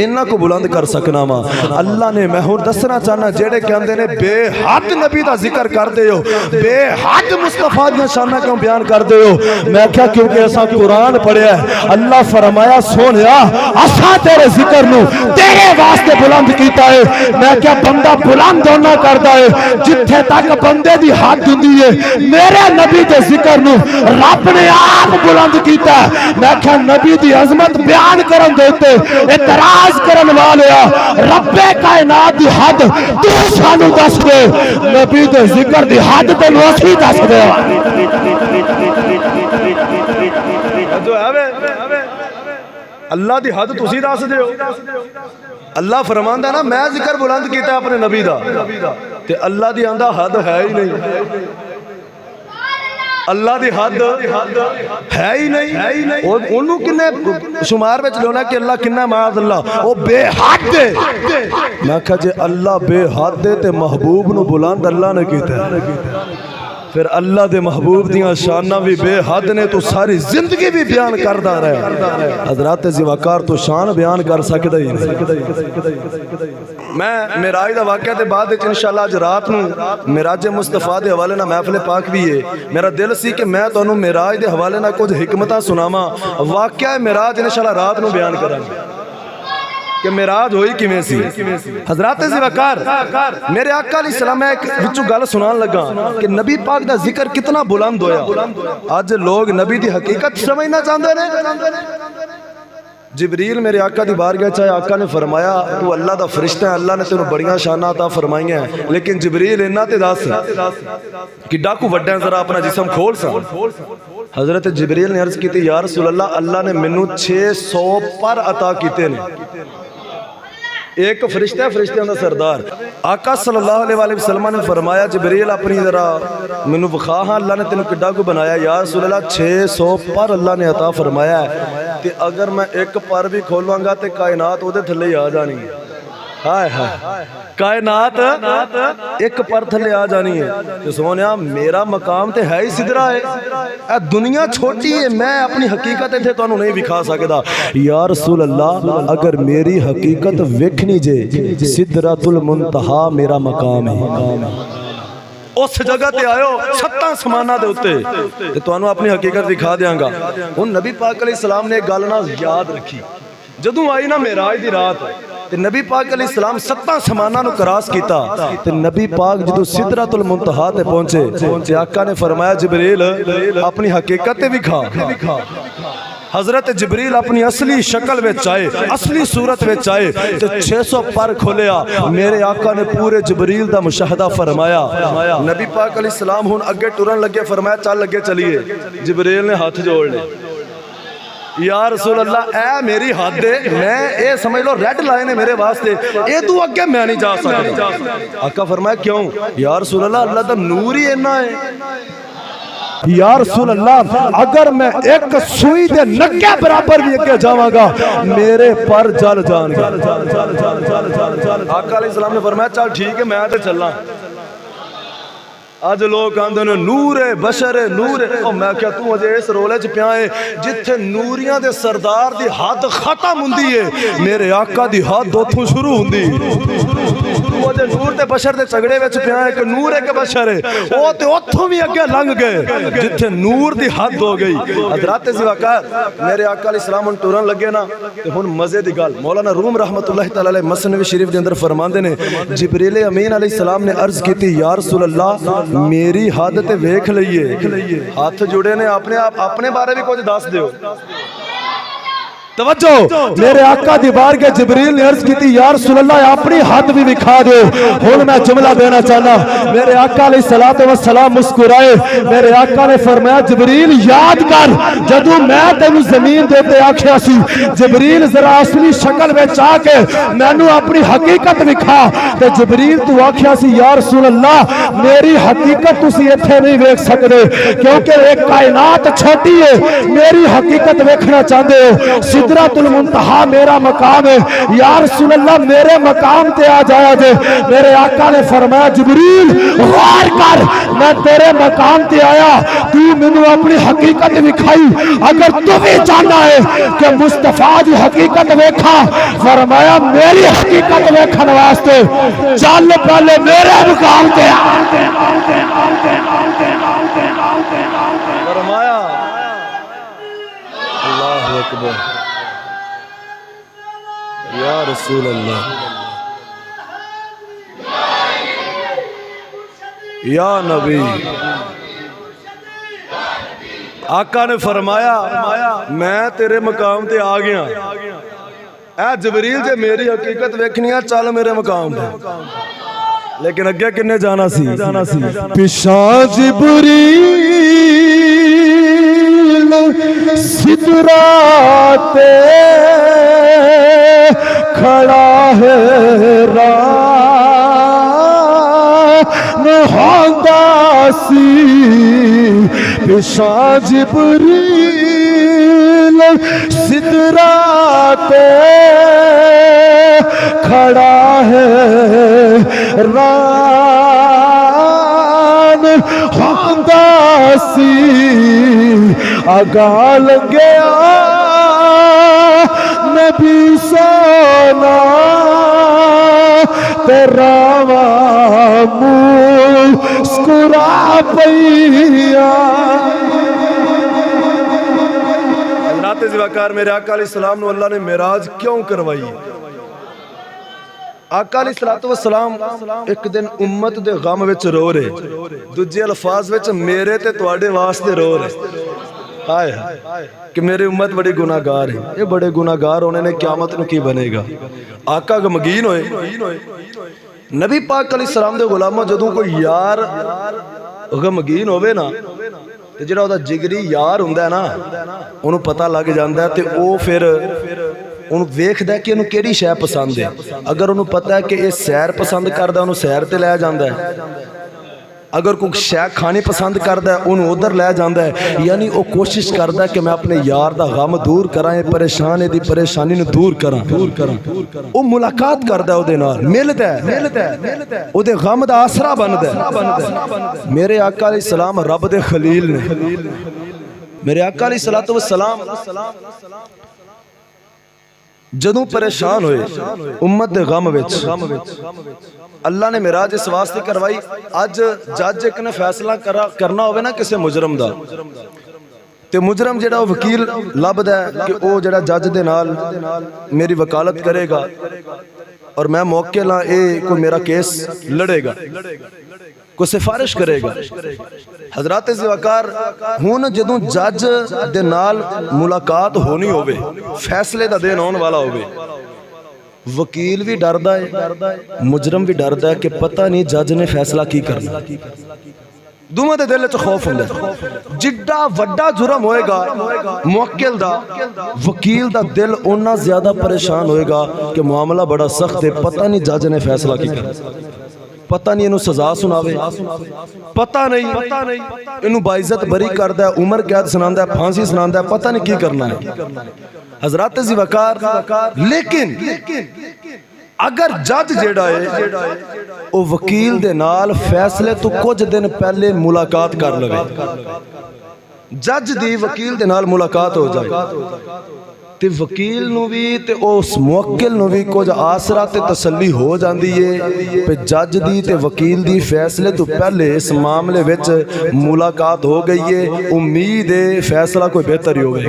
Speaker 1: انہاں کو بلند کر سکنا وا۔ اللہ نے میں ہوں دسنا چاہنا جیڑے کہندے نے بے حد نبی دا ذکر کر دے ہو، بے حد مصطفیٰ دیاں شاناں کیوں بیان کر دے ہو؟ میں کہا کیونکہ ایسا قرآن پڑھیا ہے، اللہ فرمایا سونیا اساں تیرے ذکر نو تیرے واسطے بلند کیتا ہے۔ میں کہا بندہ بلند ہونا کردا ہے جتھے تک بندے دی حد ہوندی ہے، میرے نبی دے ذکر نو رب نے آپ بلند کیتا ہے۔ میں کہا نبی دی عظمت بیان کرن دیتے اعتراض کرن والیا رب کائنات دی حد تو سانو دس دے، نبی دے ذکر دی حد تے اسی دس دے۔ اللہ دی حد تسی دس دے ہو۔ اللہ فرماندا نا میں ذکر بلند کیتا ہے اپنے نبی دا، تے اللہ دی آندا حد ہے ہی نہیں، اللہ دی حد ہے ہی نہیں۔ انہوں کنے شمار میں چلونا کہ اللہ کنے معاذ اللہ وہ بے حد دے۔ میں کہا جے اللہ بے حد دے تے محبوب نو بلند اللہ نے کیتا ہے، پھر اللہ دے محبوب دیاں شانہ بھی بے حد نے تو ساری زندگی بھی بیان کردہ رہے۔ حضرات زیوکار تو شان بیان کر سکتا ہی نہیں۔ میں معراج دا واقعہ دے بعد انشاءاللہ آج رات نو معراج مصطفیٰ دے حوالے نہ محفل پاک بھی ہے۔ میرا دل سی کہ میں تو انہوں معراج دے حوالے نہ کچھ حکمتہ سناما، واقعہ معراج انشاءاللہ رات نو بیان کریں گے کہ معراج ہوئی کیویں سی۔ حضرات زیوکار میرے آقا علیہ السلام میں ایک وچوں گل سنان لگا کہ نبی پاک دا ذکر کتنا بلند ہویا۔ آج لوگ نبی دی حقیقت سمجھنا چاہتے ہیں۔ جبریل میرے آقا دی بارگاہ چاہے آقا نے فرمایا تو اللہ دا فرشتہ ہے، اللہ نے تینوں بڑیاں شانہ عطا فرمائی ہیں، لیکن جبریل انہاں تے دس کہ ڈاکو وڈے ہیں ذرا اپنا جسم کھول سا۔ حضرت جبریل نے عرض کی تھی یا رسول اللہ، اللہ نے منو 600 پر عطا کیتے نے، ایک فرشتہ ہے فرشتہ اندر سردار۔ آقا صلی اللہ علیہ وسلم نے فرمایا جبریل اپنی ذرا منو بخواہ ہاں اللہ نے تینوں کڈا کو بنایا؟ یا رسول اللہ 600 پر اللہ نے عطا فرمایا ہے، تے اگر میں ایک پر بھی کھولوں گا تے کائنات وہ دے تھلے ہی آ جانی ہے۔ ہائے ہائے کائنات ایک پر تھلے آ جانی ہے۔ تو سونیا میرا مقام تے ہے ہی سدرہ ہے، اے دنیا چھوٹی ہے، میں اپنی حقیقت تے تو نہیں دکھا سکتا۔ یا رسول اللہ اگر میری حقیقت ویکھنی جے سدرۃ المنتہا میرا مقام ہے، اس جگہ تے آئے ہو 7 سمانہ دے ہوتے تے تو انہوں اپنی حقیقت دکھا دیاں گا۔ ان نبی پاک علیہ السلام نے ایک گالنا یاد رکھی، جدوں آئی نا معراج دی رات تے نبی پاک علیہ السلام 7 سمانہ نو کراس کیتا تے نبی پاک جدو سدرۃ المنتہا تے پہنچے تے آقا نے فرمایا جبریل اپنی حقیقت تے دکھا۔ حضرت جبریل اپنی اصلی شکل میں چاہے اصلی صورت میں چاہے تو 600 پر کھولیا۔ میرے آقا نے پورے جبریل دا مشاہدہ فرمایا۔ نبی پاک علیہ السلام ہون اگے ٹرن لگے، فرمایا چل لگے چلیے۔ جبریل نے ہاتھ جوڑ لے، یا رسول اللہ اے میری حد ہے، میں اے سمجھ لو ریڈ لائن ہے میرے واسطے، اے تو اگے میں نہیں جا سکتا۔ آقا فرمایا کیوں؟ یا رسول اللہ اللہ دا نور ہی اینا ہے۔ یا رسول اللہ اگر میں ایک سوئی دے نکے برابر بھی اگے جاواں گا میرے پر جل جان گا۔ آقا علیہ السلام نے فرمایا چل ٹھیک ہے میں تے چلنا۔ آج لوگ کہندے نے نور بشر نور، او میں کیا تو اجے اس رولے چ پیا ہے جتھے نوریاں دے سردار دی حد ختم ہوندی ہے، میرے آقا دی حد اوتھوں شروع ہوندی۔ تو اجے نور تے بشر دے جھگڑے وچ پیا ہے کہ نور ہے کہ بشر ہے، او تے اوتھوں بھی اگے لنگ گئے جتھے نور دی حد ہو گئی۔ حضرات زیوکار میرے آقا علیہ السلام ہن ٹرن لگے نا تے ہن مزے دی گل مولانا روم رحمتہ اللہ تعالی علیہ مسنوی شریف دے اندر فرماندے نے جبریل امین علیہ السلام نے عرض کی تھی یا رسول اللہ میری حد تے ویکھ لئیے۔ ہاتھ جڑے نے اپنے بارے بھی کچھ دس دیو۔ توجہ میرے آقا دی بارگاہ جبریل نے عرض کی تھی یا رسول اللہ اپنی ہاتھ بھی دکھا دو. ہن میں جملہ دینا چاہنا. میرے آقا علیہ الصلوۃ والسلام مسکرائے. میرے آقا نے فرمایا جبریل یاد کر جدوں میں تینوں زمین دے تے آکھیا سی جبریل ذرا اصلی شکل وچ آ کے مینوں اپنی حقیقت دکھا. تے جبریل تو آکھیا سی یا رسول اللہ میری حقیقت تسی ایتھے نہیں ویکھ سکدے کیونکہ ایک کائنات چھوٹی ہے. میری حقیقت ویکھنا چاہندے ہو سدرۃ المنتہا میرا مقام ہے. یا رسول اللہ میرے مقام تے آ جایا جے. میرے آقا نے فرمایا جبریل غور کر میں تیرے مقام تے آیا تو مینوں اپنی حقیقت دکھائی. اگر تو بھی چاہنا ہے کہ مصطفیٰ دی حقیقت ویکھا فرمایا میری حقیقت ویکھن واسطے چل پہلے میرے مقام تے آ. فرمایا اللہ اکبر یا رسول اللہ یا نبی. آقا نے فرمایا میں تیرے مقام تے آ گیا. اے جبریل جے میری حقیقت ویکھنی ہے چل میرے مقام تے. لیکن اگے کنے جانا سی پیشاں جبریل سدرات کھڑا ہے ہوندا سی. پیشاں جبریل سدرات کھڑا ہے ہوندا سی. آگاہ لگیا نبی سونا تیرا مسکرا پیا. حضرات ذوالفقار میرے آقا علیہ السلام نو اللہ نے معراج کیوں کروائی؟ آقا علیہ السلام ایک دن امت دے غم وچ رو رہے دوجے الفاظ وچ میرے تے تواڈے واسطے رو رہے. ہائے کہ میری امت بڑی گناہگار ہے. یہ بڑے گناہگار ہونے نے قیامت نو کی بنے گا؟ آقا غمگین ہوئے. نبی پاک علیہ السلام دے غلاموں جدوں کوئی یار غمگین ہوئے نا تے جڑا او دا جگری یار ہوندا ہے نا اونوں پتہ لگ جاندا ہے تے او پھر انہوں ویکھدا ہے کہ انہوں کیڑی شے پسند ہے. اگر انہوں پتہ ہے کہ یہ سیر پسند کردا ہے انہوں سیر تے لے جاندا ہے. اگر کوئی شے کھانی پسند کردا ہے انہوں ادھر لے جاندا ہے. یعنی وہ کوشش کردا ہے کہ میں اپنے یار دا غم دور کراں پریشان دی پریشانی نو دور کراں. وہ ملاقات کردا ہے او دے نال ملدا ہے او دے غم دا آسرا بندا ہے. میرے آقا علیہ السلام رب دے خلیل نے. میرے آقا علیہ السلام جدوں پریشان ہوئے امت دے غم وچ اللہ نے معراج اس واسطے کروائی. اج جج ایک نے فیصلہ کرنا ہوئے نا کسے مجرم دا تے مجرم جڑا وکیل لبدا ہے کہ او جڑا جج دے نال میری وکالت کرے گا اور میں موقع لاں اے کوئی میرا کیس لڑے گا کوئی سفارش کرے گا. حضرات ذوالفقار ہن جدوں جج دے نال ملاقات ہونی ہوئے فیصلے دا دن آن والا ہوئے وکیل بھی ڈردا ہے مجرم بھی ڈردا ہے کہ پتہ نہیں جج نے فیصلہ کی کرنا. دوواں دے دل وچ خوف ہوندا ہے. جڈا وڈا جرم ہوئے گا موکل دا وکیل دا دل اونا زیادہ پریشان ہوئے گا کہ معاملہ بڑا سخت ہے پتہ نہیں جج نے فیصلہ کی کرنا. پتہ نہیں انہوں سزا سناوے پتہ نہیں انہوں باعزت بری کردہ ہے عمر قید سناندہ ہے پھانسی سناندہ ہے پتہ نہیں کی کرنا ہے. حضرات ذوالفقار لیکن اگر جج جیڑا ہے وہ وکیل دے نال فیصلے تو کچھ دن پہلے ملاقات کر لگے جج دی وکیل دے نال ملاقات ہو جائے تے وکیل نو بھی تے اس موکل نو بھی کچھ آسرا تے تسلی ہو جاندی ہے پہ جج دی تے وکیل دی فیصلے تو پہلے اس معاملے وچ ملاقات ہو گئی ہے امید ہے فیصلہ کوئی بہتر ہی ہو گئی.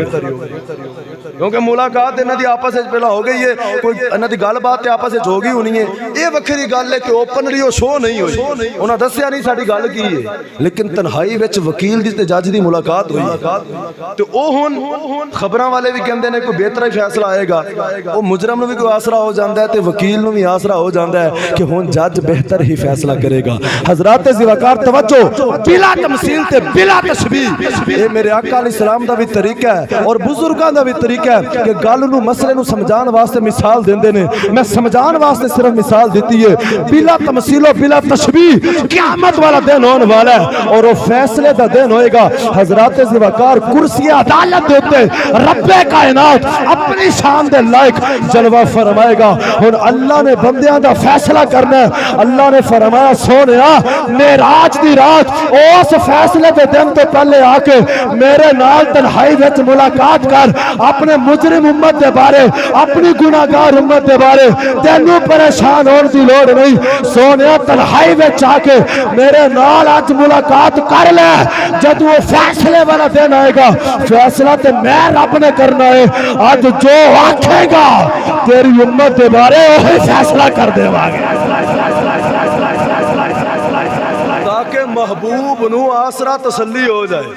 Speaker 1: کیونکہ ملاقات انہاں دی آپس وچ پہلا ہو گئی ہے، کوئی انہاں دی گل بات تے آپس وچ ہو گئی ہونی ہے، یہ وکھری گل ہے کہ اوپنلی او شو نہیں ہوئی، انہاں دسیا نہیں ساڈی گل کی ہے، لیکن تنہائی وچ وکیل دی تے جج دی ملاقات ہوئی تے او ہن خبراں والے بھی کہندے نے کوئی بہتر فیصلہ آئے گا، او مجرم نو بھی کوئی آسرا ہو جاندا ہے تے وکیل نو بھی آسرا ہو جاندا ہے کہ ہن جج بہتر ہی فیصلہ کرے گا۔ حضرات زوکار توجہ، بلا تمثیل تے بلا تشبیہ، یہ میرے آقا علیہ السلام دا بھی طریقہ ہے اور بزرگاں دا بھی طریقہ ہے کہ گل نو مسئلے نو سمجھان واسطے مثال دیندے نے، میں سمجھان واسطے صرف مثال دیتی ہے، بلا تمثیل و بلا تشبیہ قیامت والا دن ہونے والا ہے اور وہ فیصلے دا دن ہوئے گا۔ حضرات زوکار کرسی عدالت دیتے رب کائنات اپنی شان دے لائق جلوہ فرمائے گا، اور اللہ نے بندیاں دا فیصلہ کرنا ہے۔ اللہ نے فرمایا سونیا معراج دی رات اس فیصلے دے دن تو پہلے آ کے میرے نال تنہائی وچ ملاقات کر، اپنے مجرم امت دے بارے، اپنی گناہگار امت دے بارے تینوں پریشان ہون دی لوڑ نہیں، سونیا تنہائی وچ آ کے میرے نال اج ملاقات کر لے، جد وہ فیصلے والا دن آئے گا، فیصلہ تے میں رب نے کرنا ہے، آج جو آکھے گا تیری امت دے بارے وہی فیصلہ کر دے واگے، تاکہ محبوب نو آسرا تسلی ہو جائے۔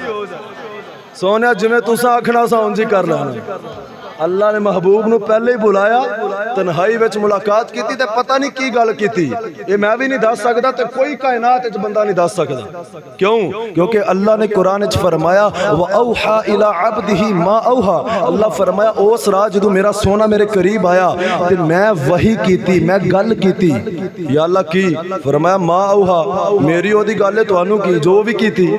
Speaker 1: سونیا جمیں تسا آکھنا سا انجی کر لینا۔ اللہ نے محبوب نو پہلے ہی بلایا، تنہائی وچ ملاقات کیتی تے پتہ نہیں کی گل کیتی، یہ میں بھی نہیں دس سکدا تے کوئی کائنات وچ بندہ نہیں دس سکدا۔ کیوں؟ کیونکہ اللہ نے قرآن وچ فرمایا وَأَوْحَا إِلَىٰ عَبْدِهِ مَا أَوْحَا، اللہ فرمایا اس رات جدوں میرا سونا میرے قریب آیا تے میں وحی کیتی، میں گل کیتی۔ یا اللہ کی فرمایا ما اوحا، میری او دی گل ہے تانوں کی جو بھی کیتی۔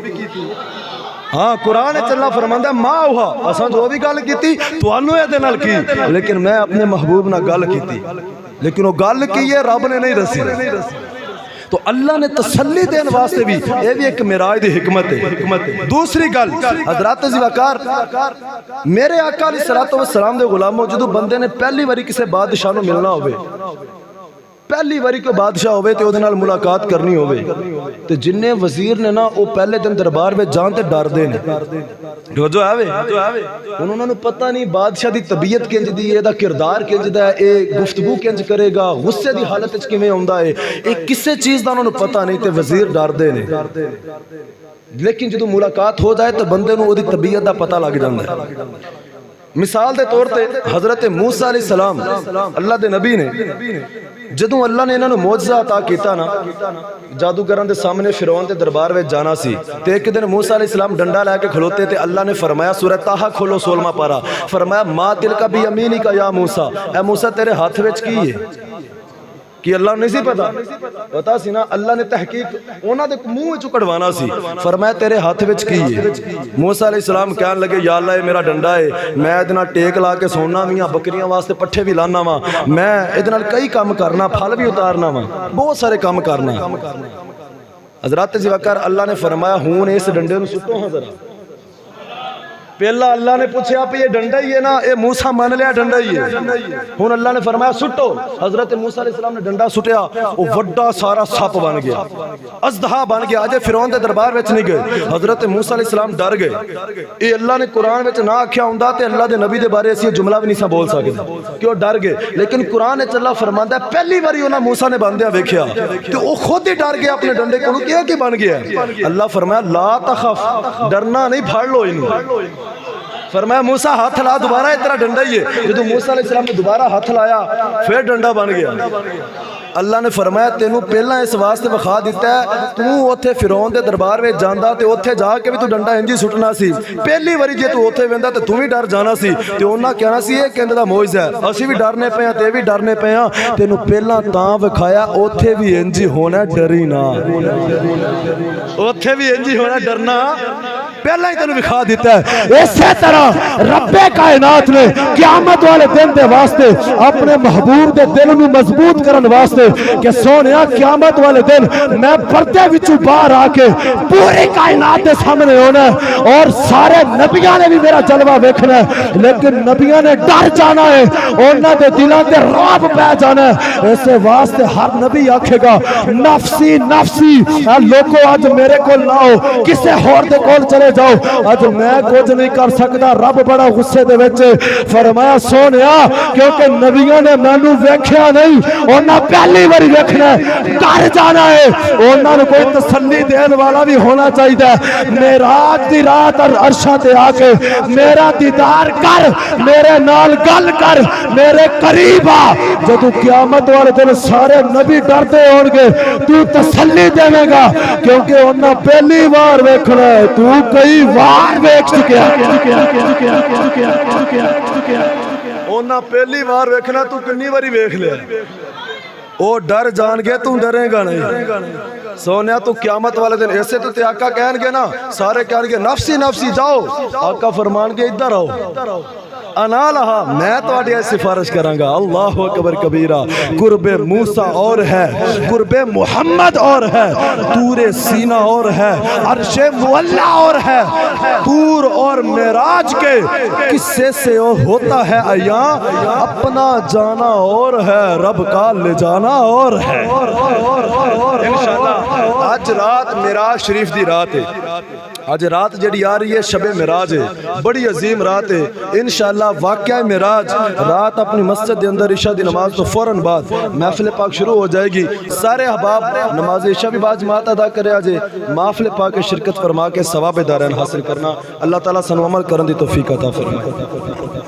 Speaker 1: ہاں قرآن اللہ فرماندا ہے ما اوحا، اساں جو بھی گل کیتی تانوں اے دے نال کی، لیکن میں اپنے محبوب نال گل کیتی، لیکن وہ گل کی ہے رب نے نہیں دسی۔ تو اللہ نے تسلی دین واسطے بھی یہ بھی ایک معراج دی حکمت ہے۔ دوسری گل حضرات زوکار، میرے آقا علیہ الصلوۃ والسلام دے غلاموں جدوں بندے نے پہلی واری کسے بادشاہ نو ملنا ہوئے، پہلی واری کوئی بادشاہ ہوئے تے اودے نال ملاقات کرنی ہوئے تے جننے وزیر نے نا او پہلے دن دربار میں جان تے ڈر دے نے، جو آوے انہوں نے پتہ نہیں بادشاہ دی طبیعت کنج دی ہے، دا کردار کنج دا ہے، اے گفتگو کنج کرے گا، غصے دی حالت وچ کیویں ہوندا ہے، اے کسے چیز دا انہوں نے پتہ نہیں تے وزیر ڈر دے نے۔ لیکن جدوں ملاقات ہو جائے تو بندے نو اودی طبیعت دا پتہ لگ جاندا ہے۔ مثال دے طور تے حضرت موسیٰ علیہ السلام اللہ دے نبی نے جدوں اللہ نے انہاں نوں معجزہ عطا کیتا نا، جادوگراں دے سامنے فرعون دے دربار وچ جانا سی تے ایک دن موسیٰ علیہ السلام ڈنڈا لے کے کھلوتے تے اللہ نے فرمایا سورہ طٰہٰ کھولو 16واں پارہ، فرمایا ما تلک بیمینک یا موسیٰ، اے موسیٰ تیرے ہاتھ وچ کی ہے؟ کہ اللہ نہیں سی پتا سی نا، اللہ نے تحقیق انہاں دے منہ وچوں کڈوانا سی، فرمایا تیرے ہاتھ وچ کی ہے؟ موسیٰ علیہ السلام کہن لگے یا اللہ یہ میرا ڈنڈا ہے، میں ادھے نال ٹیک لا کے سونا وی ہاں، بکریاں واسطے پٹھے بھی لانا وا، میں ادھے نال کئی کام کرنا، پھل بھی اتارنا وا، بہت سارے کام کرنا۔ حضرات زوکار اللہ نے فرمایا ہون اس ڈنڈے نوں سٹو ہاں ذرا۔ پہلا اللہ نے پوچھا پہ یہ ڈنڈا ہی ہے نا، اے موسیٰ مان لیا ڈنڈا ہی ہے، ہن اللہ نے فرمایا سٹو۔ حضرت موسیٰ علیہ السلام نے ڈنڈا سٹیا، وہ وڈا سارا سپ بن گیا، اژدہا بن گیا، اجے فرعون دے دربار وچ نہیں گئے، حضرت موسیٰ علیہ السلام ڈر گئے۔ اے اللہ نے قرآن وچ نہ آکھیا ہوندا تے اللہ دے نبی دے بارے اسی جملہ بھی نہیں سا بول سکدے کہ وہ ڈر گئے، لیکن قرآن وچ اللہ فرماندا ہے پہلی باری انہاں موسیٰ نے بندیاں ویکھیا تے وہ خود ہی ڈر گیا اپنے ڈنڈے کولوں، کہ بن گیا؟ اللہ فرمایا لا تخف، ڈرنا نہیں، پھڑ لو انہوں۔ فرمایا موسیٰ ہاتھ لا، دوبارہ اتنا ڈنڈا ہی ہے، جدو موسیٰ علیہ السلام نے دوبارہ ہاتھ لایا پھر ڈنڈا بن گیا۔ اللہ نے فرمایا تینوں پہلا اس واسطے بخا دیتا ہے، تو اوتھے فرعون دے دربار میں جاندا تے اوتھے جا کے بھی تو ڈنڈا انجی سٹنا سی، پہلی واری جے تو اوتھے ویندا تے تو بھی ڈر جانا سی، تے انہاں کہنا سی یہ کہندے دا معجزہ ہے، اسی بھی ڈرنے پے ہاں تے بھی ڈرنے پے ہاں، تینوں پہلا تاں وکھایا اوتھے بھی انجی ہونا، ڈری نہ، اوتھے بھی انجی ہونا، ڈرنا پہلا ہی تینوں وکھا دیتا ہے۔ اسی طرح رب کائنات نے قیامت والے دن دے واسطے اپنے محبوب دے دل نوں مضبوط کرن واسطے کہ سونیا قیامت والے دن میں پردے وچوں باہر آ کے پوری کائنات دے سامنے ہونا ہے اور سارے نبیاں نے بھی میرا جلوہ ویکھنا ہے، لیکن نبیاں نے ڈر جانا ہے، انہاں دے دلاں تے رعب پہ جانا ہے۔ اس واسطے ہر نبی آکھے گا نفسی نفسی، لوگو اج میرے کول نہ ہو، کسے ہور دے کول چلے جاؤ اج میں کچھ نہیں کر سکتا رب بڑا غصے دے وچ فرمایا سونیا کیونکہ نبیوں نے مینوں ویکھیا نہیں انہاں پہلی باری ویکھنا ہے گھر جانا ہے انہاں نوں کوئی تسلی دین والا بھی ہونا چاہیے معراج دی رات عرشاں تے آ کے میرا دیدار کر میرے نال گل کر میرے قریب آ جدوں قیامت والے دن سارے نبی ڈرتے ہون گے تو تسلی دے گا کیونکہ انہاں پہلی بار ویکھنا ہے تو کئی بار ویکھ چکیا انہاں پہلی بار ویکھنا تو کنی باری ویکھ لیا او ڈر جان گے تو ڈرے گا نہیں سونیا تو قیامت والے دن ایسے تو تے آقا کہن گے نا سارے کہن گے نفسی نفسی جاؤ آقا فرمان کے ادھر آؤ انا لہا میں تو آڈیا سفارش کروں گا اللہ اکبر کبیرہ قرب موسیٰ اور ہے قرب محمد اور ہے طور سینہ اور ہے عرش مولا اور ہے طور اور معراج کے قصے سے ہوتا ہے ایاں اپنا جانا اور ہے رب کا لے جانا اور ہے انشاءاللہ آج رات معراج شریف دی رات ہے آج رات جڑی آ رہی ہے شب معراج ہے بڑی عظیم رات ہے انشاءاللہ واقعہ معراج رات اپنی مسجد دے اندر عشاء دی نماز تو فوراً بعد محفل پاک شروع ہو جائے گی سارے احباب نماز عشاء بھی بعد جماعت ادا کرے آجے محفل پاک شرکت فرما کے ثواب دارین حاصل کرنا اللہ تعالیٰ سنو عمل کرن دی توفیق عطا فرمائے